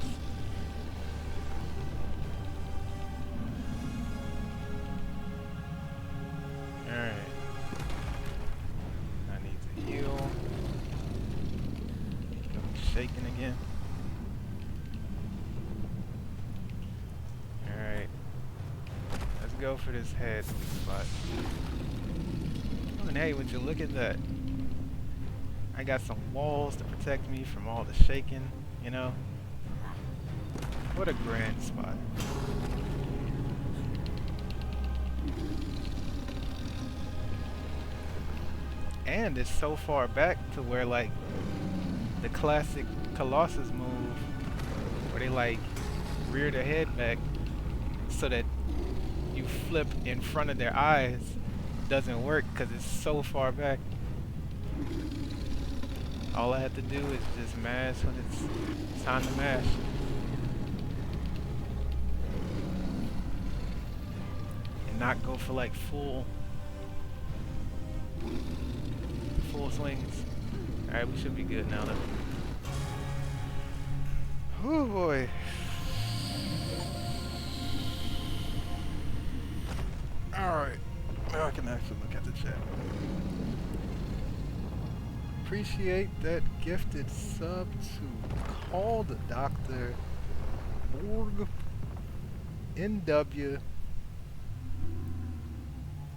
Speaker 1: Alright. I need to heal. I'm shaking again. Alright. Let's go for this head spot. And hey, would you look at that? I got some walls to protect me from all the shaking, you know? What a grand spot. And it's so far back to where like the classic Colossus move where they like rear their head back so that you flip in front of their eyes doesn't work because it's so far back. All I have to do is just mash when it's time to mash. And not go for like full swings. Alright, we should be good now though. Oh boy. Alright. Now I can actually look at the chat. Appreciate that gifted sub to Call the Doctor, Borg, NW,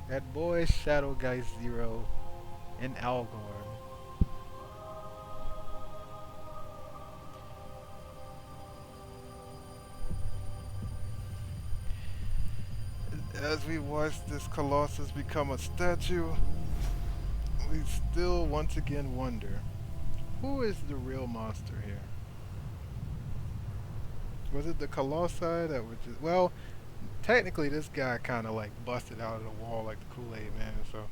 Speaker 1: that boy Shadow Guy Zero, and Algorn. As we watch this Colossus become a statue, we still once again wonder, who is the real monster here? Was it the Colossi that were just, well, technically this guy kind of like busted out of the wall like the Kool-Aid man, so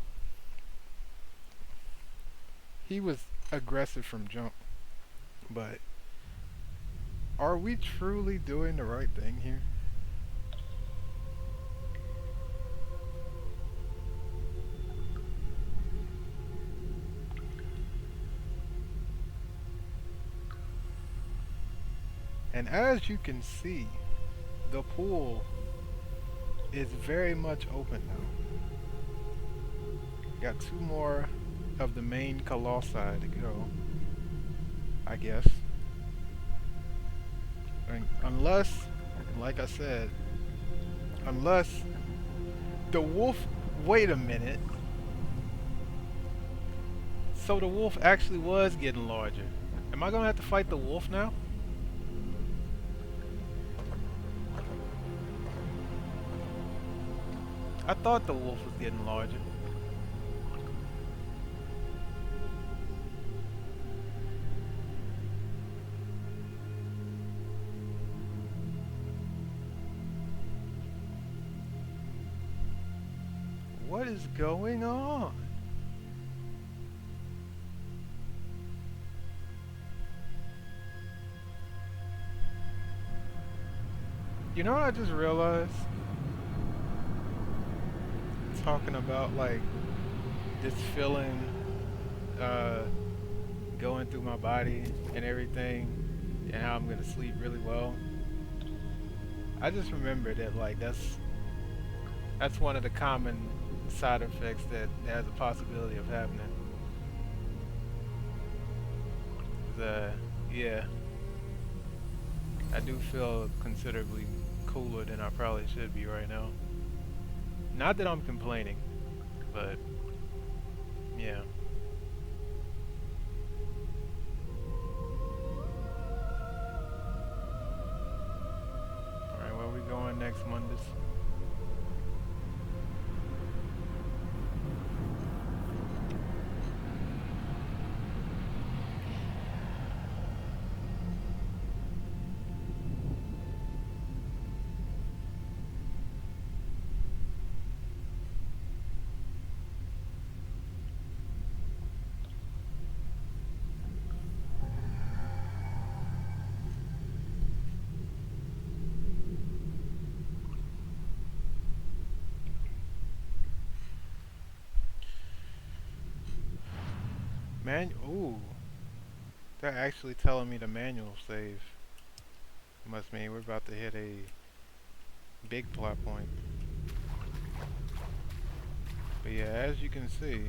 Speaker 1: he was aggressive from jump. But are we truly doing the right thing here? And as you can see, the pool is very much open now. Got two more of the main colossi to go, I guess. And unless, like I said, unless the wolf, wait a minute. So the wolf actually was getting larger. Am I gonna have to fight the wolf now? I thought the wolf was getting larger. What is going on? You know what I just realized? Talking about like this feeling going through my body and everything and how I'm gonna sleep really well. I just remember that like that's one of the common side effects that has a possibility of happening. Yeah, I do feel considerably cooler than I probably should be right now. Not that I'm complaining, but yeah. Alright, where we going next, Mundus? Ooh. They're actually telling me the manual save. Must mean we're about to hit a big plot point. But yeah, as you can see,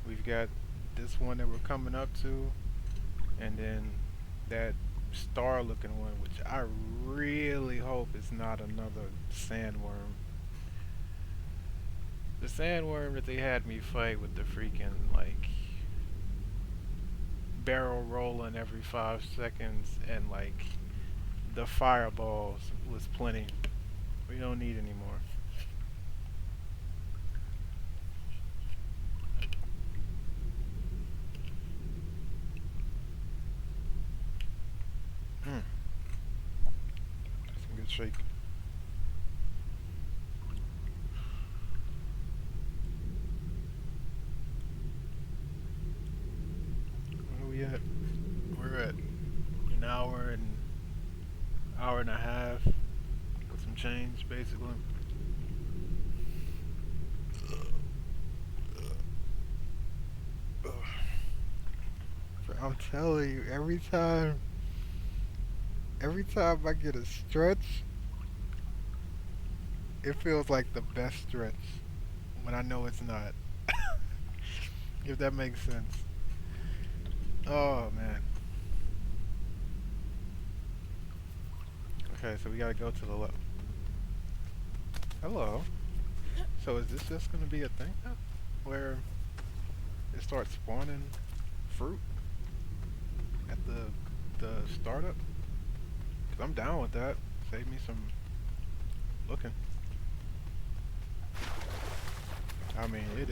Speaker 1: we've got this one that we're coming up to, and then that star looking one, which I really hope is not another sandworm. The sandworm that they had me fight with the freaking like barrel rolling every 5 seconds and like the fireballs was plenty. We don't need any more. Some good shake. Where are we at? We're at an hour and a half with some change basically. I'm telling you, every time Every time I get a stretch, it feels like the best stretch when I know it's not. If that makes sense. Oh man. Okay, so we gotta go to the left. Hello. So is this just gonna be a thing now? Where it starts spawning fruit at the startup? Cause I'm down with that. Save me some looking. I mean, it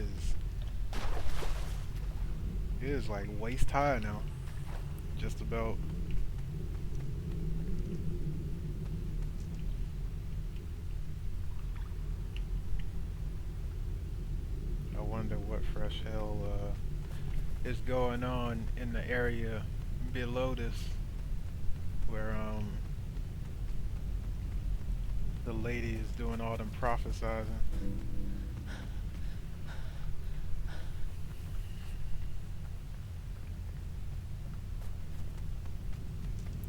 Speaker 1: is like waist high now. Just about. I wonder what fresh hell is going on in the area below this, where the lady is doing all them prophesizing.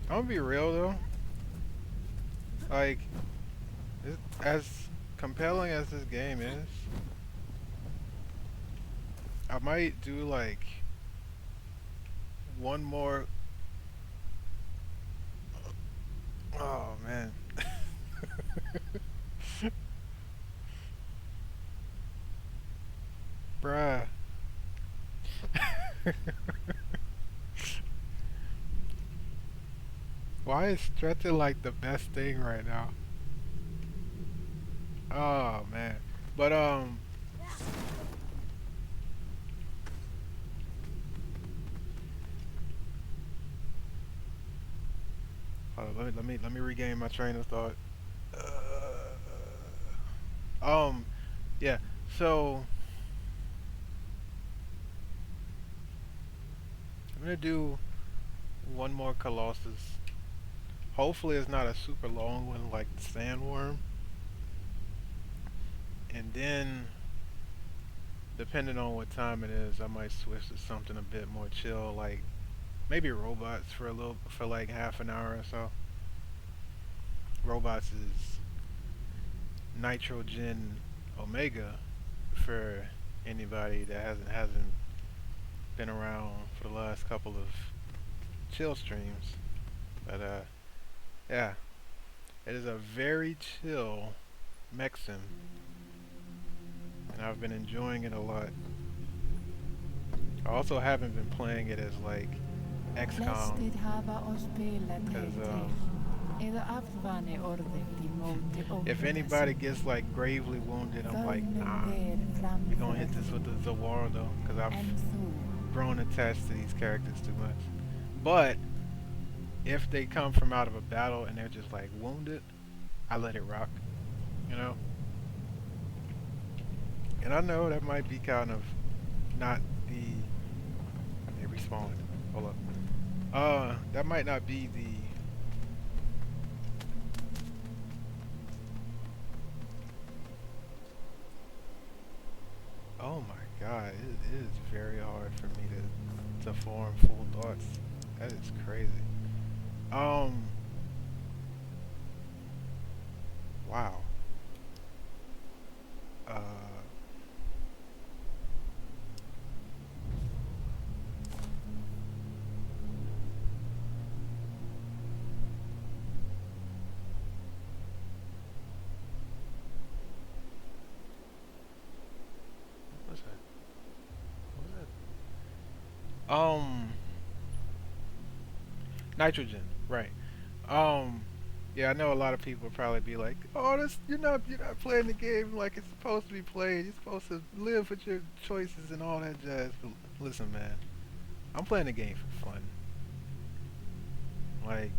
Speaker 1: I'm gonna be real though. Like, as compelling as this game is, I might do like one more. Oh man. Bruh. Why is stretching like the best thing right now? Oh man. But hold on, let me regain my train of thought. Yeah. So I'm gonna do one more Colossus. Hopefully it's not a super long one like the sandworm. And then, depending on what time it is, I might switch to something a bit more chill, like maybe robots for like half an hour or so. Robots is nitrogen omega for anybody that hasn't been around for the last couple of chill streams. But yeah, it is a very chill mech sim, and I've been enjoying it a lot. I also haven't been playing it as like XCOM,
Speaker 2: Flestir hafa og spila
Speaker 1: because
Speaker 2: eða afvani orðið í móti
Speaker 1: if
Speaker 2: óttans.
Speaker 1: anybody gets like gravely wounded, I'm like,
Speaker 2: Fölnum
Speaker 1: nah,
Speaker 2: ver
Speaker 1: we're gonna hit
Speaker 2: framför
Speaker 1: this with the
Speaker 2: þig,
Speaker 1: Zawar though, because I've
Speaker 2: en þú
Speaker 1: grown attached to these characters too much. But if they come from out of a battle and they're just like wounded, I let it rock, you know? And I know that might be kind of not the. They respawned. Hold up. That might not be the. Oh my god, it is very hard for me to form full thoughts. That is crazy. Um, wow. Uh, what's that? What was that? Nitrogen, right. Um, yeah, I know a lot of people probably be like, "Oh, this you're not playing the game like it's supposed to be played. You're supposed to live with your choices and all that jazz." But listen, man, I'm playing the game for fun. Like,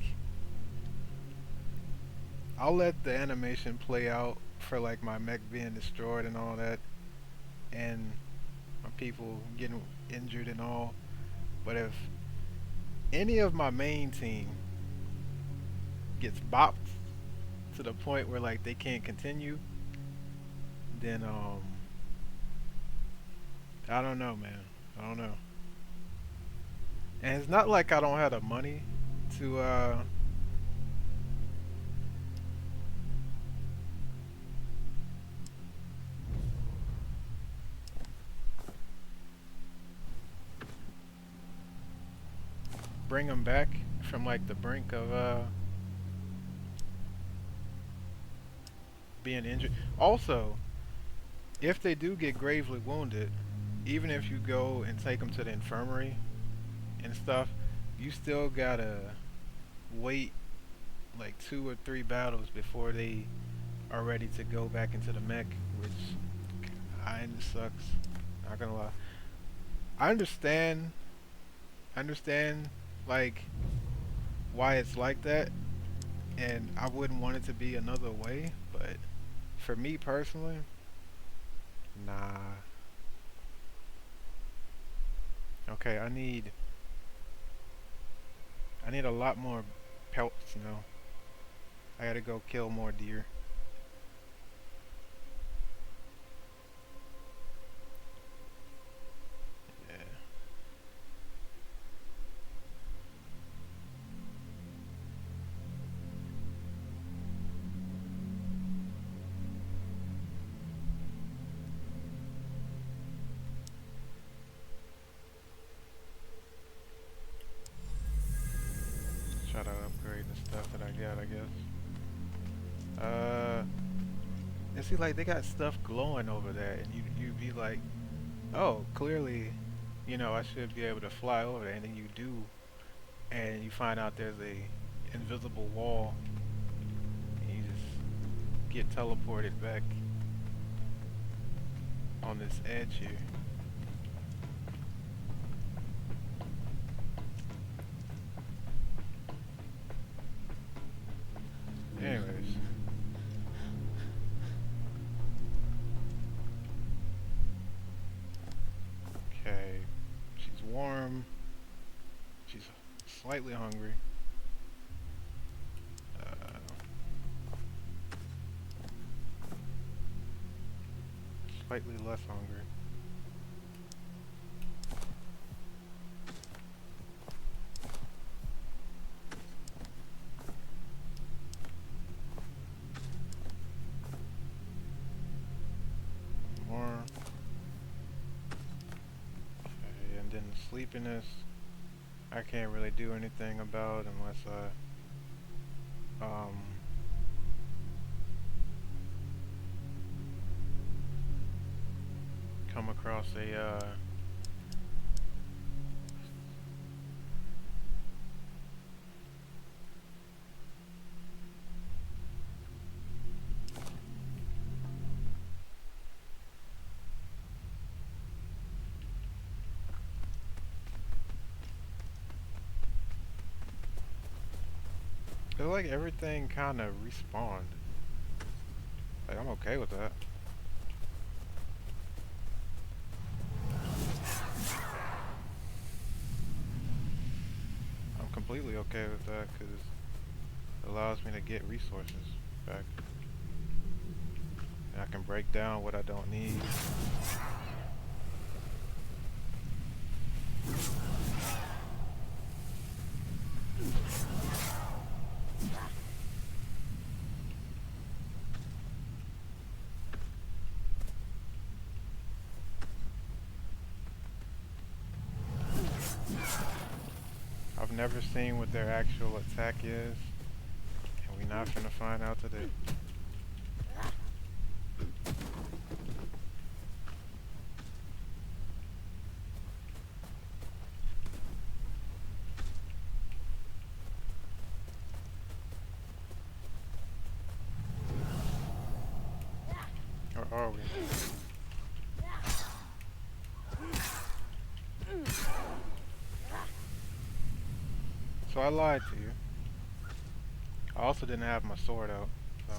Speaker 1: I'll let the animation play out for like my mech being destroyed and all that, and my people getting injured and all. But if any of my main team gets bopped to the point where like they can't continue, then I don't know, man. I don't know. And it's not like I don't have the money to bring them back from like the brink of being injured. Also, if they do get gravely wounded, even if you go and take them to the infirmary and stuff, you still gotta wait like 2 or 3 battles before they are ready to go back into the mech, which kinda sucks. Not gonna lie. I understand. I understand, like, why it's like that, and I wouldn't want it to be another way. But for me personally, nah. Okay, I need a lot more pelts. You know, I gotta go kill more deer. Yeah. Try to upgrade the stuff that I got, I guess. And see, like, they got stuff glowing over there, and you be like, oh, clearly, you know, I should be able to fly over there, and then you do, and you find out there's a invisible wall, and you just get teleported back on this edge here. Anyways, okay, she's warm, she's slightly hungry. Uh, Slightly less hungry. More. Okay, and then sleepiness, I can't really do anything about unless I come across a feel like everything kind of respawned. Like, I'm okay with that. I'm completely okay with that because it allows me to get resources back. And I can break down what I don't need. I've never seen what their actual attack is, and we're not finna find out today. Or are we? So I lied to you. I also didn't have my sword out, so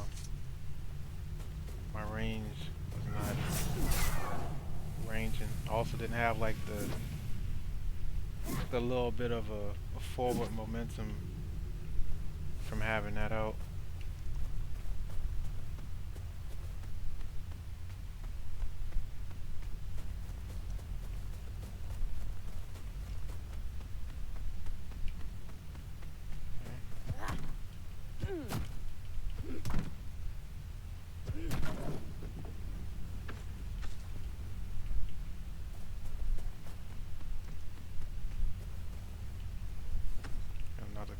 Speaker 1: my range was not ranging. I also didn't have like the little bit of a forward momentum from having that out.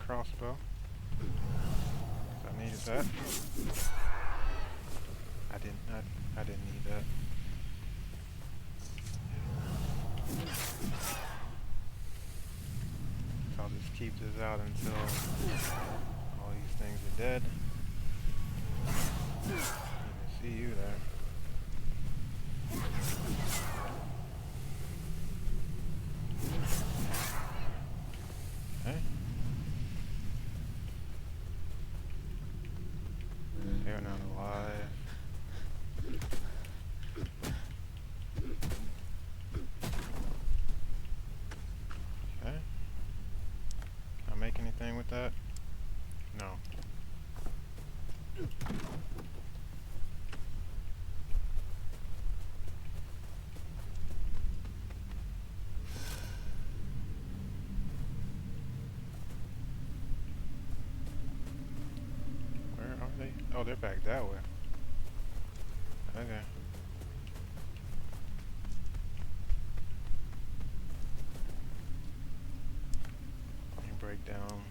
Speaker 1: crossbow. So I needed that. I didn't need that. So I'll just keep this out until all these things are dead. You can see you there. Okay. They're not alive. Okay. Can I make anything with that? No. Where are they? Oh, they're back that way. Okay. Let me break down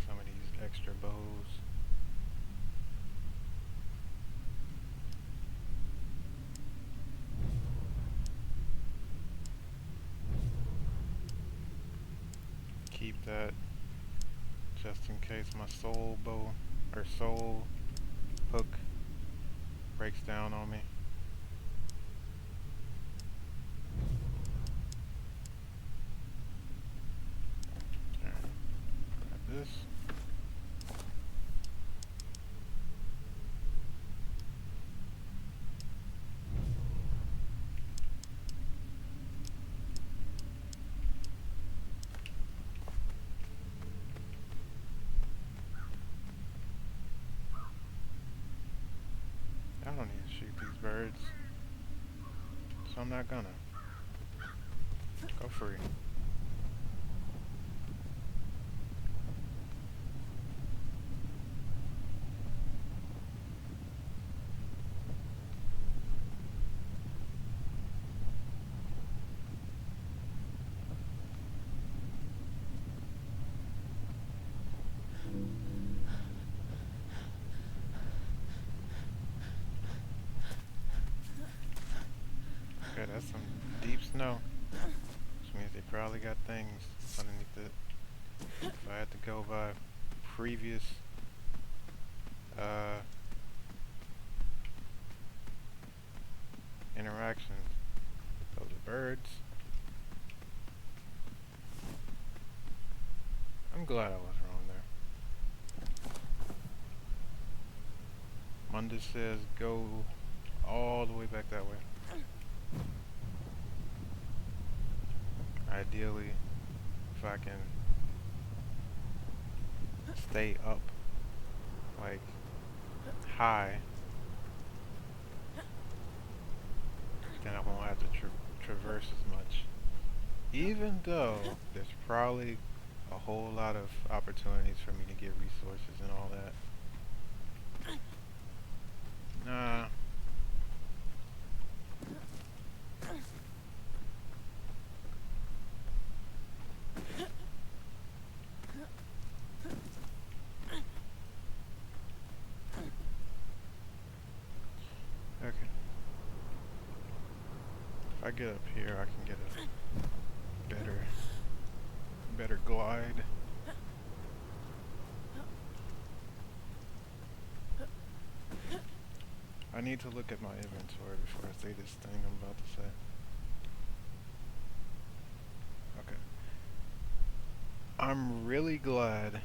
Speaker 1: some of these extra bows. Keep that just in case my soul bow or soul hook breaks down on me. There. Grab this. I don't need to shoot these birds, so I'm not gonna. Go free. Okay, that's some deep snow, which means they probably got things underneath it. If I had to go by previous interactions, those are birds. I'm glad I was wrong there. Munda says go all the way back that way. Ideally, if I can stay up, like high, then I won't have to traverse as much. Even though there's probably a whole lot of opportunities for me to get resources and all that. Nah. Okay. If I get up here, I can get a better glide. I need to look at my inventory before I say this thing I'm about to say. Okay. I'm really glad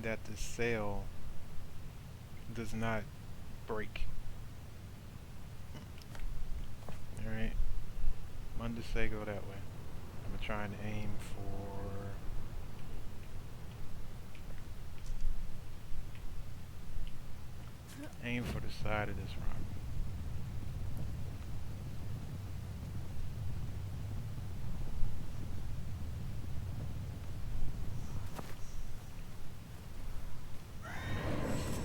Speaker 1: that the sail does not break. Alright. Munda say go that way. I'm gonna try and aim for the side of this rock.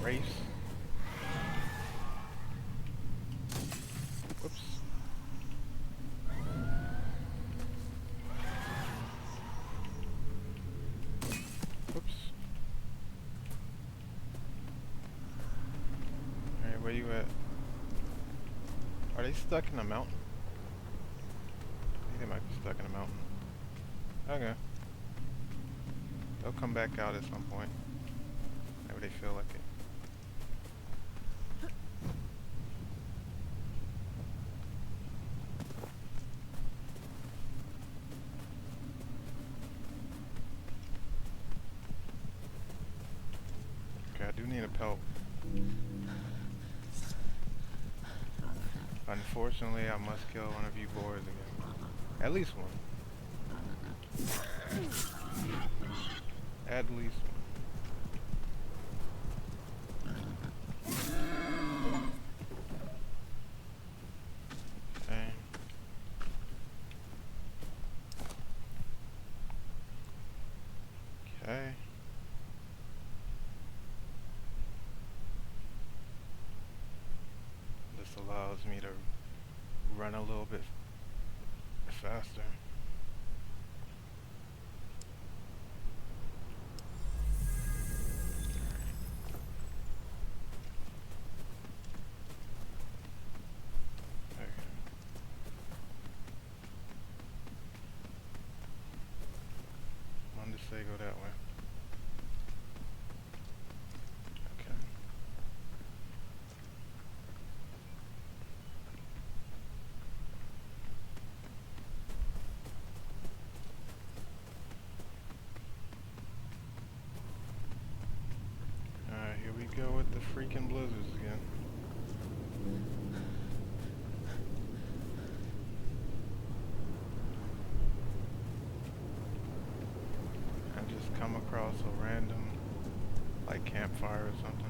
Speaker 1: Race. Whoops. Where you at? Are they stuck in a mountain? I think they might be stuck in a mountain. Okay. They'll come back out at some point. Maybe they feel like it. Okay, I do need a pelt. Unfortunately, I must kill one of you boars again. At least one. At least one. Dang. Okay. This allows me to run a little bit faster. Okay. Wanted to say go that way. Okay. Alright, here we go with the freaking blizzards again. I just come across a random, like, campfire or something.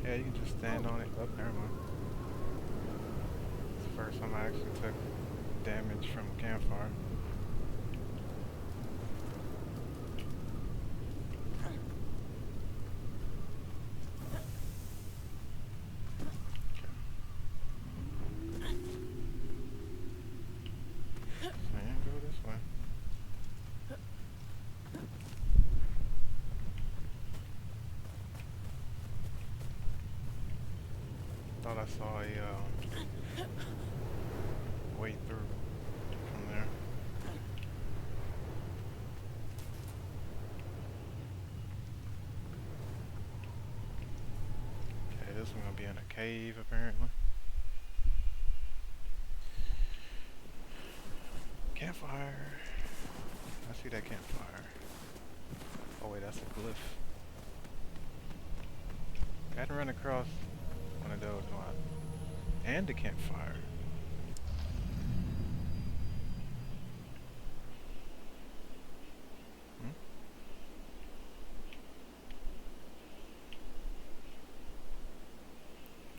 Speaker 1: Yeah, you can just stand on it. Oh, never mind. It's the first time I actually took damage from campfire. So yeah, go this way. Thought I saw a way through from there. Okay, this one gonna be in a cave apparently. Campfire. I see that campfire. Oh wait, that's a glyph. I hadn't run across one of those in a while. And a campfire.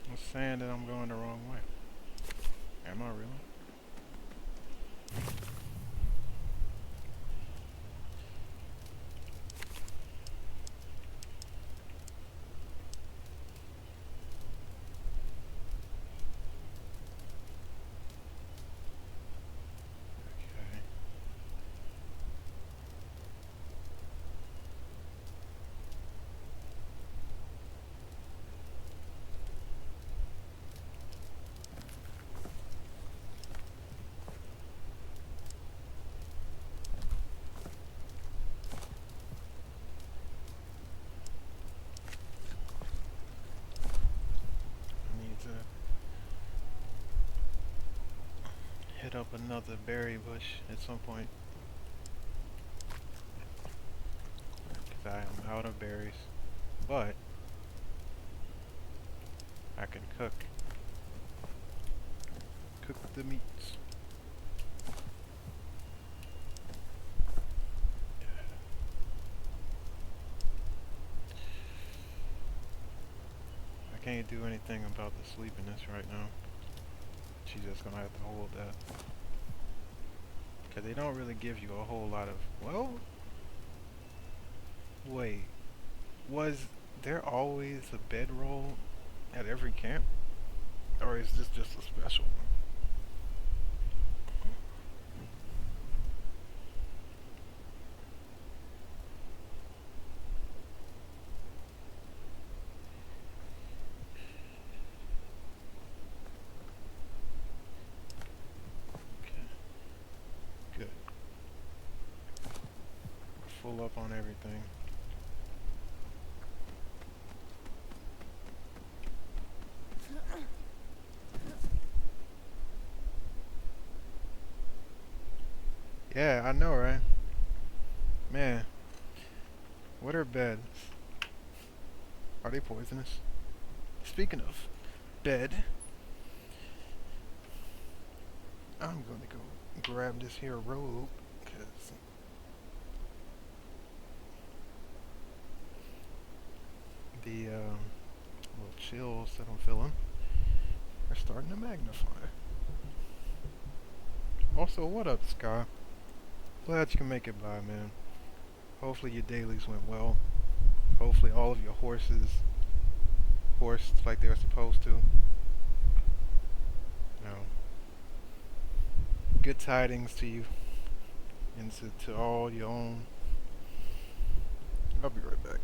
Speaker 1: I'm saying that I'm going the wrong way. Am I really? Hit up another berry bush at some point. Because I am out of berries. But I can cook the meats. I can't do anything about the sleepiness right now. you're just gonna have to hold that. Because they don't really give you a whole lot of... Well... Wait. Was there always a bedroll at every camp? Or is this just a special one? Good. Full up on everything. Yeah, I know, right? Man, what are beds? Are they poisonous? Speaking of bed, I'm gonna go grab this here robe, because the little chills that I'm feeling are starting to magnify. Also, what up, Sky? Glad you can make it by, man. Hopefully your dailies went well. Hopefully all of your horses horsed like they were supposed to. Good tidings to you and to all your own. I'll be right back.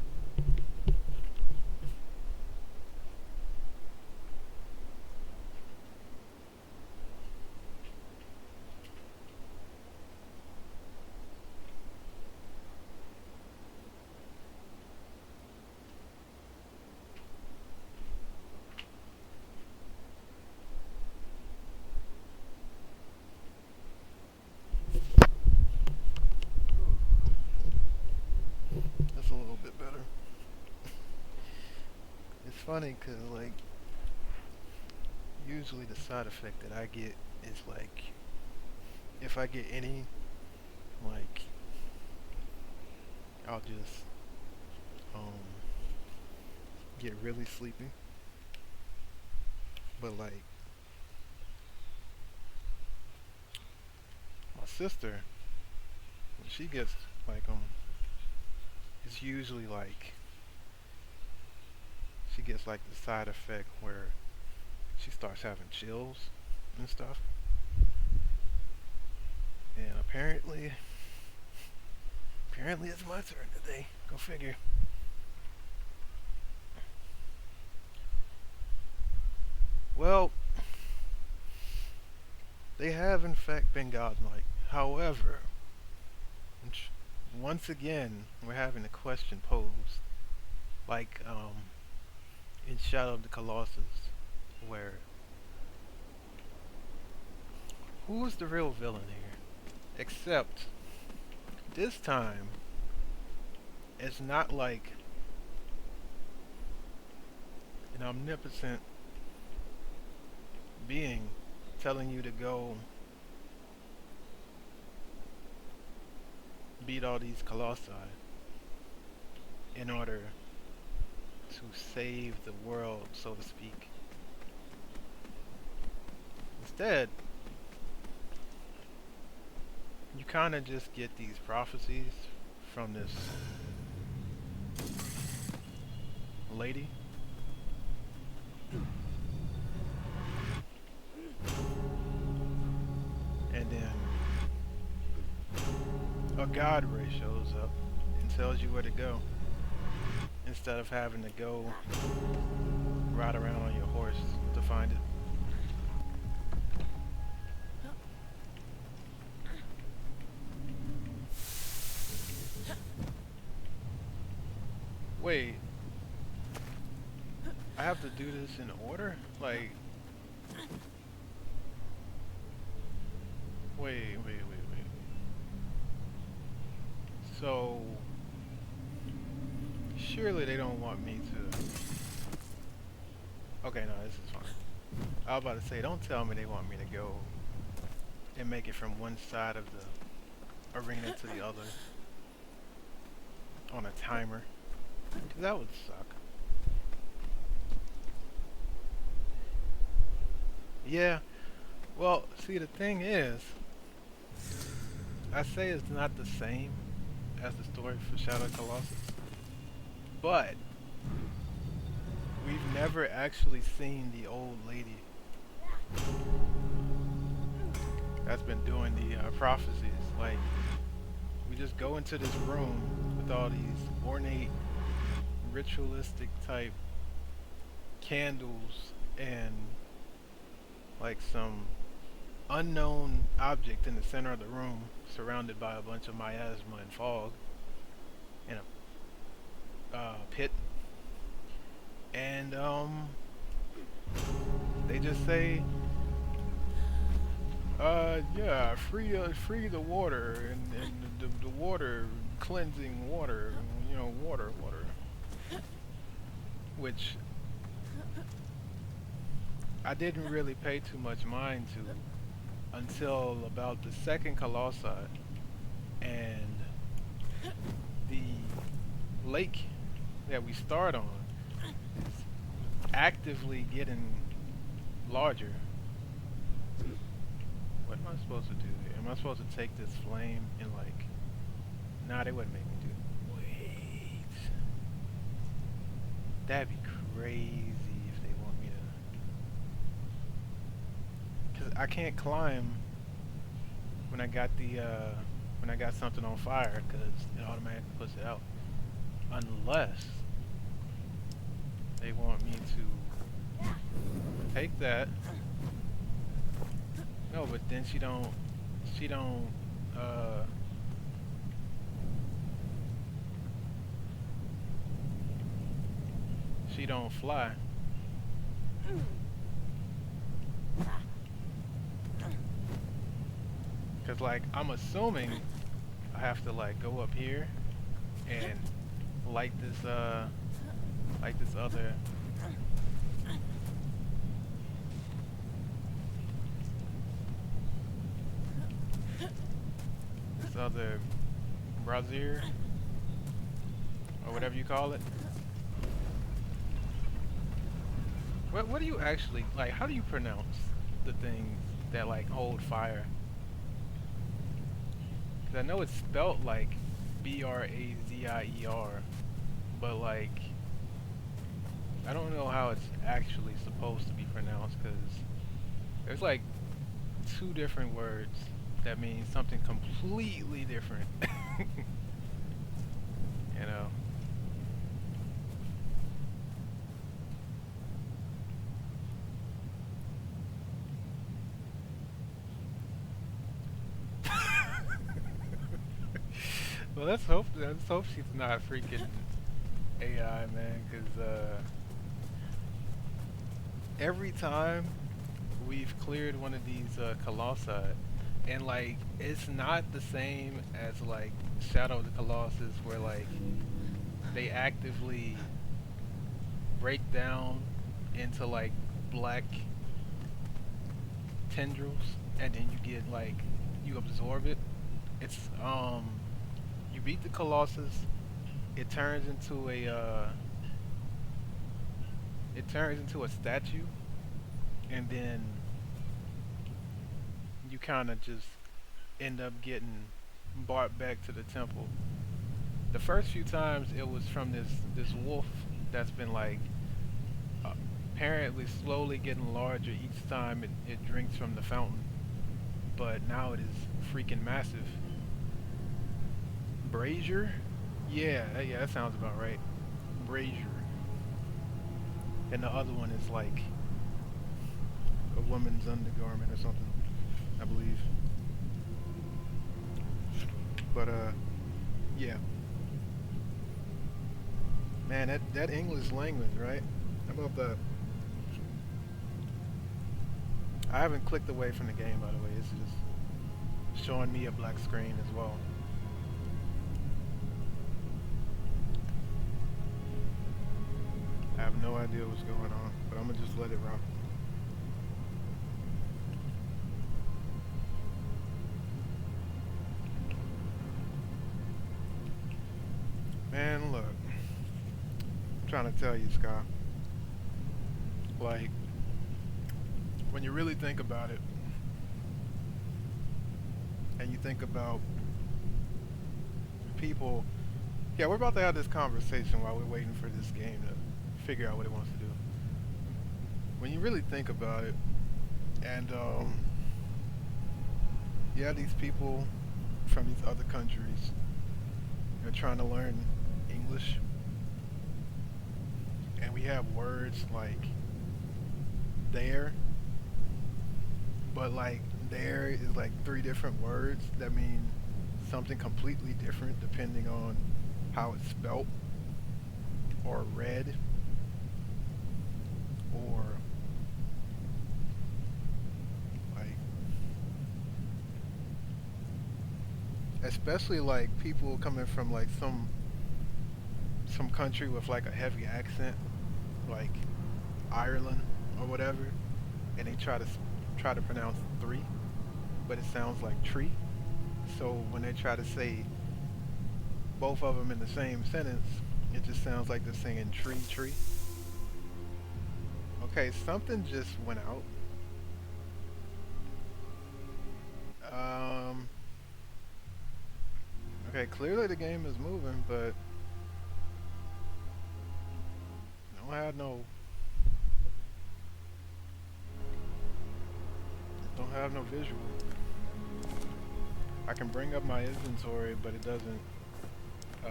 Speaker 1: That's a little bit better. It's funny because, like, usually the side effect that I get is, like, if I get any, like, I'll just, get really sleepy. But, like, my sister, when she gets, like, it's usually, like, she gets, like, the side effect where she starts having chills and stuff. And apparently it's my turn today. Go figure. Well, they have in fact been godlike. However, once again, we're having a question posed, like in Shadow of the Colossus, where who's the real villain here? Except this time, it's not like an omnipotent being telling you to go beat all these colossi in order to save the world, so to speak. Instead, you kind of just get these prophecies from this lady. And then a god ray shows up and tells you where to go, instead of having to go ride around on your horse to find it. Wait, I have to do this in order? Like, wait. So, surely they don't want me to... Okay, no, this is fine. I was about to say, don't tell me they want me to go and make it from one side of the arena to the other on a timer. 'Cause that would suck. Yeah, Well, see, the thing is, I say it's not the same as the story for Shadow of the Colossus, but we've never actually seen the old lady that's been doing the prophecies. Like, we just go into this room with all these ornate, ritualistic type candles and like some unknown object in the center of the room, surrounded by a bunch of miasma and fog, in a pit. And they just say, yeah, free the water and the water, cleansing water, you know, water, which I didn't really pay too much mind to until about the second Colossi, and the lake that we start on is actively getting larger. What am I supposed to do here? Am I supposed to take this flame and like... Nah, they wouldn't make me do... Wait. That'd be crazy if they want me to... Cause I can't climb when I got the, when I got something on fire, cause it automatically puts it out. Unless they want me to take that. No, but then she don't, she don't fly. Cause like, I'm assuming I have to like go up here and light this other, brazier, or whatever you call it. What do you actually, like, how do you pronounce the things that like hold fire? Cause I know it's spelt like Brazier, but like, I don't know how it's actually supposed to be pronounced, cause there's like two different words that mean something completely different. You know. Well, let's hope she's not freaking AI, man, because every time we've cleared one of these colossi, and like, it's not the same as like Shadow of the Colossus, where like they actively break down into like black tendrils, and then you get like, you absorb it. It's you beat the Colossus, it turns into a statue, and then you kind of just end up getting brought back to the temple. The first few times it was from this wolf that's been like apparently slowly getting larger each time it drinks from the fountain, but now it is freaking massive. Brazier? Yeah, that sounds about right. Brazier. And the other one is like a woman's undergarment or something, I believe. But yeah. Man, that English language, right? How about that? I haven't clicked away from the game, by the way. It's just showing me a black screen as well. I have no idea what's going on, but I'm gonna just let it rock. Man, look. I'm trying to tell you, Scott. Like, when you really think about it, and you think about people. Yeah, we're about to have this conversation while we're waiting for this game to figure out what it wants to do. When you really think about it, and yeah, these people from these other countries are trying to learn English, and we have words like there, but like there is like three different words that mean something completely different depending on how it's spelt or read or like especially like people coming from like some country with like a heavy accent like Ireland or whatever, and they try to pronounce three, but it sounds like tree. So when they try to say both of them in the same sentence, it just sounds like they're saying tree, tree. Okay, something just went out. Um, okay, clearly the game is moving, but don't have no don't have no visual. I can bring up my inventory, but it doesn't. Uh,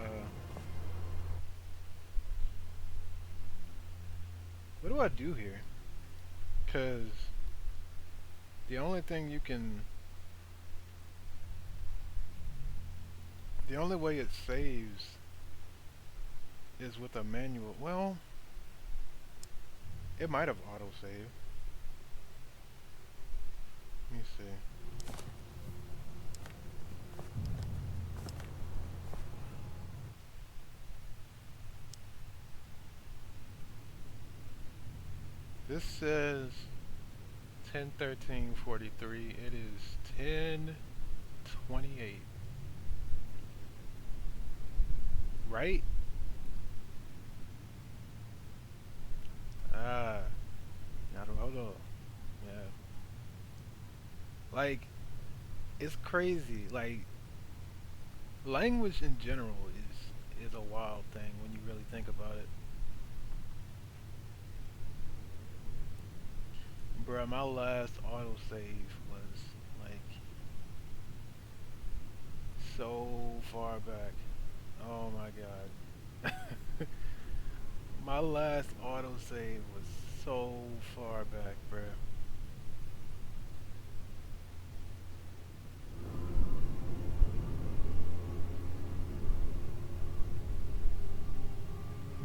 Speaker 1: what do I do here? Cause the only thing you can, the only way it saves is with a manual. Well, it might have auto saved. Let me see. This says 10:13:43. It is 10:28. Right? Ah, Naruto. Yeah. Like it's crazy. Like language in general is a wild thing when you really think about it. Bruh, my last autosave was like so far back. Oh my god. My last autosave was so far back, bruh.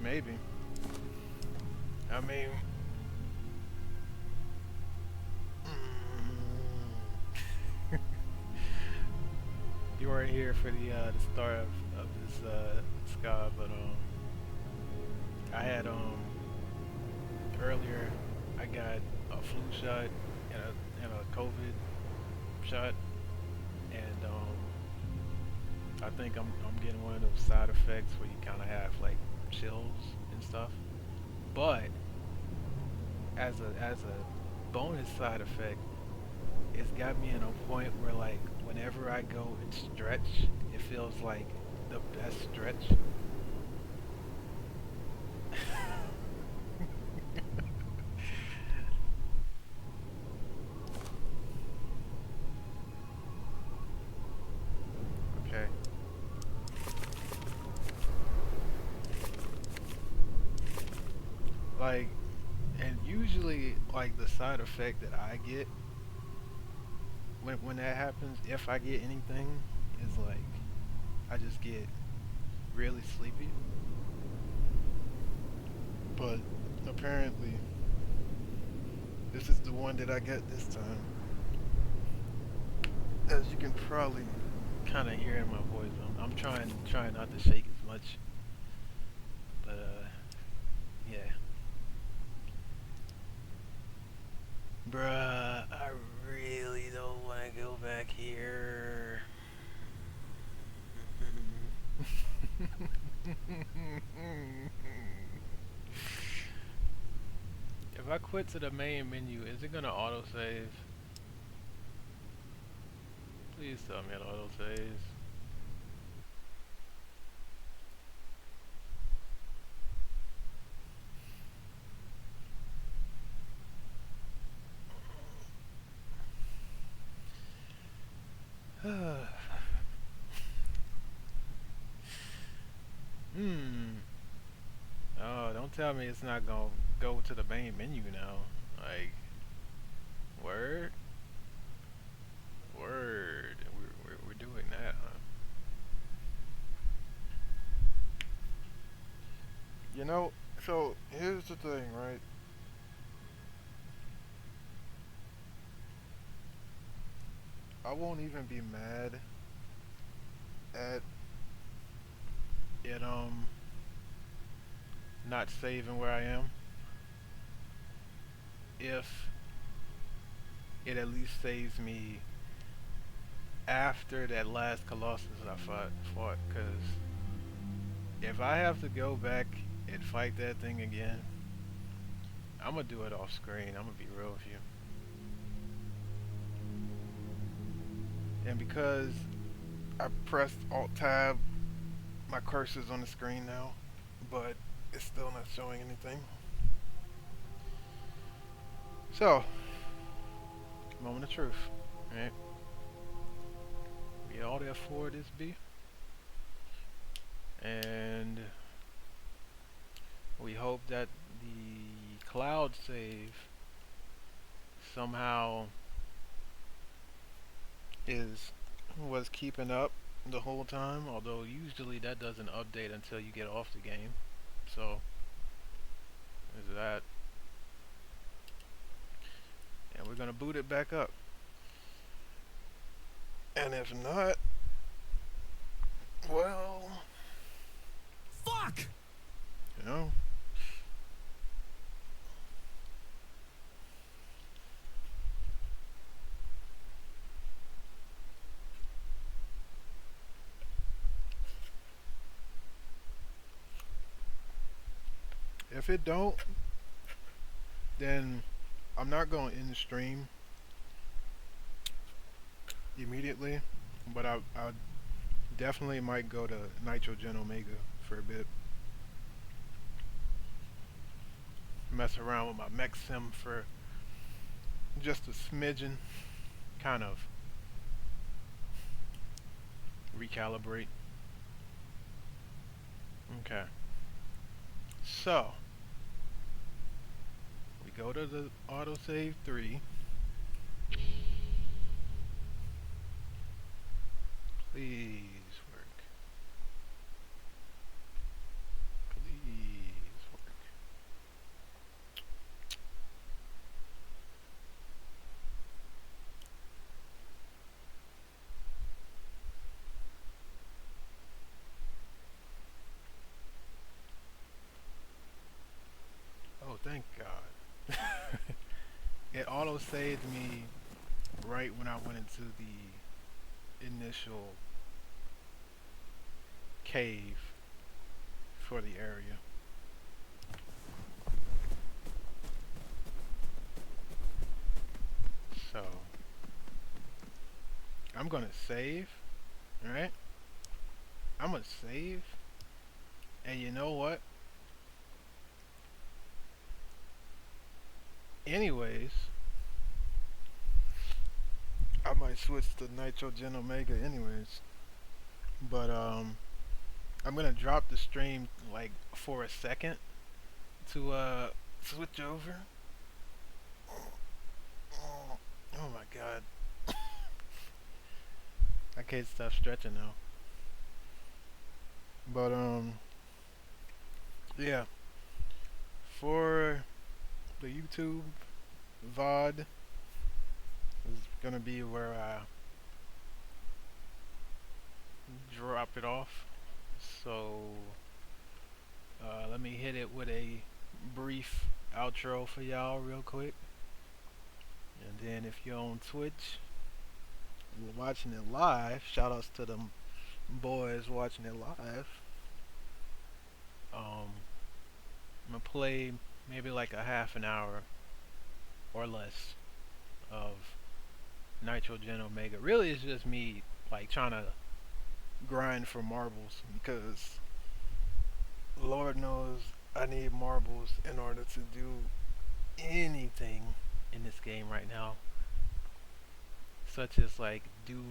Speaker 1: Maybe. I mean, you weren't here for the start of this sky, but I had earlier I got a flu shot and a COVID shot, and I think I'm getting one of those side effects where you kind of have like chills and stuff. But as a bonus side effect, it's got me in a point where like whenever I go and stretch, it feels like the best stretch. Okay. Like, and usually like the side effect that I get when that happens, if I get anything, is like I just get really sleepy. But apparently, this is the one that I got this time. As you can probably kind of hear in my voice, I'm trying not to shake as much. But yeah, bruh, I really don't want to go back here. If I quit to the main menu, is it gonna autosave? Please tell me it auto saves. Hmm. Oh, don't tell me it's not gonna go to the main menu now. Like, word? Word. We're doing that, huh? You know, so here's the thing, right? I won't even be mad at it not saving where I am if it at least saves me after that last Colossus I fought, cause if I have to go back and fight that thing again, I'm gonna do it off screen. I'm gonna be real with you. And because I pressed Alt Tab, my cursor's on the screen now, but it's still not showing anything. So, moment of truth, right? We all there for this B, and we hope that the cloud save somehow was keeping up the whole time, although usually that doesn't update until you get off the game. So there's that. And we're gonna boot it back up. And if not, well,
Speaker 3: Fuck!
Speaker 1: you know. If it don't, then I'm not going to end the stream immediately, but I definitely might go to Nitrogen Omega for a bit. Mess around with my mech sim for just a smidgen, kind of recalibrate. Okay, so we go to the autosave 3. Please work. Please work. Oh, thank God. It auto saved me right when I went into the initial cave for the area. So I'm gonna save, alright? I'm gonna save, and you know what? Anyways, I might switch to Nitrogen Omega anyways. But I'm gonna drop the stream like for a second to switch over. Oh my god. I can't stop stretching now. But yeah. For the YouTube VOD is gonna be where I drop it off. So let me hit it with a brief outro for y'all real quick. And then if you're on Twitch, you're watching it live, shout outs to them boys watching it live. I'm gonna play maybe like a half an hour or less of Nitrogen Omega. Really, it's just me like trying to grind for marbles because Lord knows I need marbles in order to do anything in this game right now, such as like do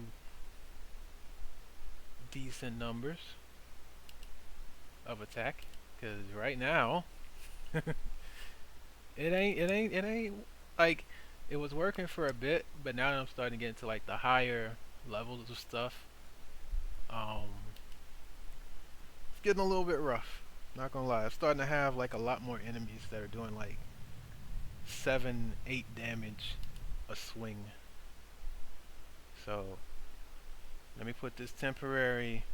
Speaker 1: decent numbers of attack. Because right now, it ain't like it was working for a bit, but now that I'm starting to get into like the higher levels of stuff, um, it's getting a little bit rough. Not gonna lie, I'm starting to have like a lot more enemies that are doing like 7, 8 damage a swing. So let me put this temporary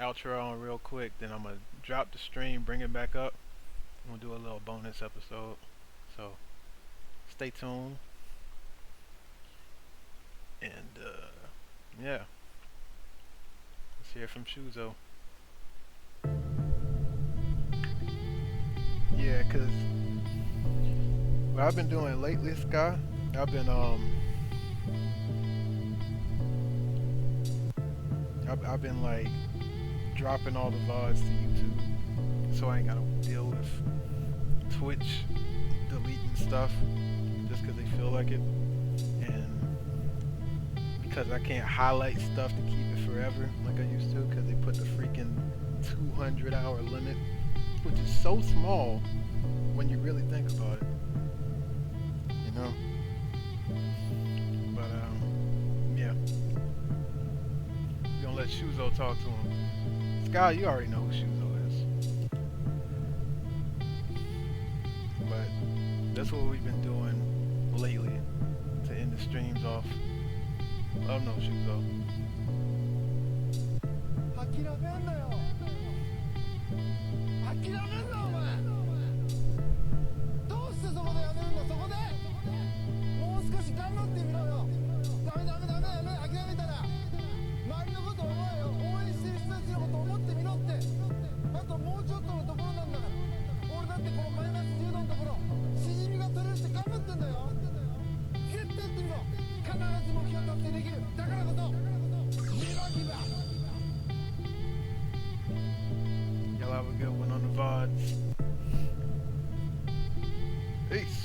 Speaker 1: outro on real quick, then I'm gonna drop the stream, bring it back up. I'm gonna do a little bonus episode. So stay tuned. And yeah. Let's hear from Shuzo. Yeah, cause what I've been doing lately, Sky, I've been I've been like dropping all the VODs to YouTube, so I ain't gotta deal with Twitch deleting stuff just because they feel like it, and because I can't highlight stuff to keep it forever like I used to, because they put the freaking 200-hour limit, which is so small when you really think about it, you know. But yeah, we're gonna let Shuzo talk to him. Sky, you already know who Shuzo is, but that's what we've been doing lately to end the streams off. Oh no, Shuzo.
Speaker 4: 諦めんなよ。諦めんなお前。どうしてそこでやめるんだそこで。もう少し頑張ってみろよ。ダメ諦めたら。周りのこと思えよ。応援してる人たちのこと思ってみろって。あともうちょっとのところなんだから。俺だってこのマイナス10度のところ、しじみが取れるって頑張ってんだよ。絶対やってみろ。必ず目標達成できる。だからこそ。Never give up.
Speaker 1: Y'all have a good one on the VODs. Peace.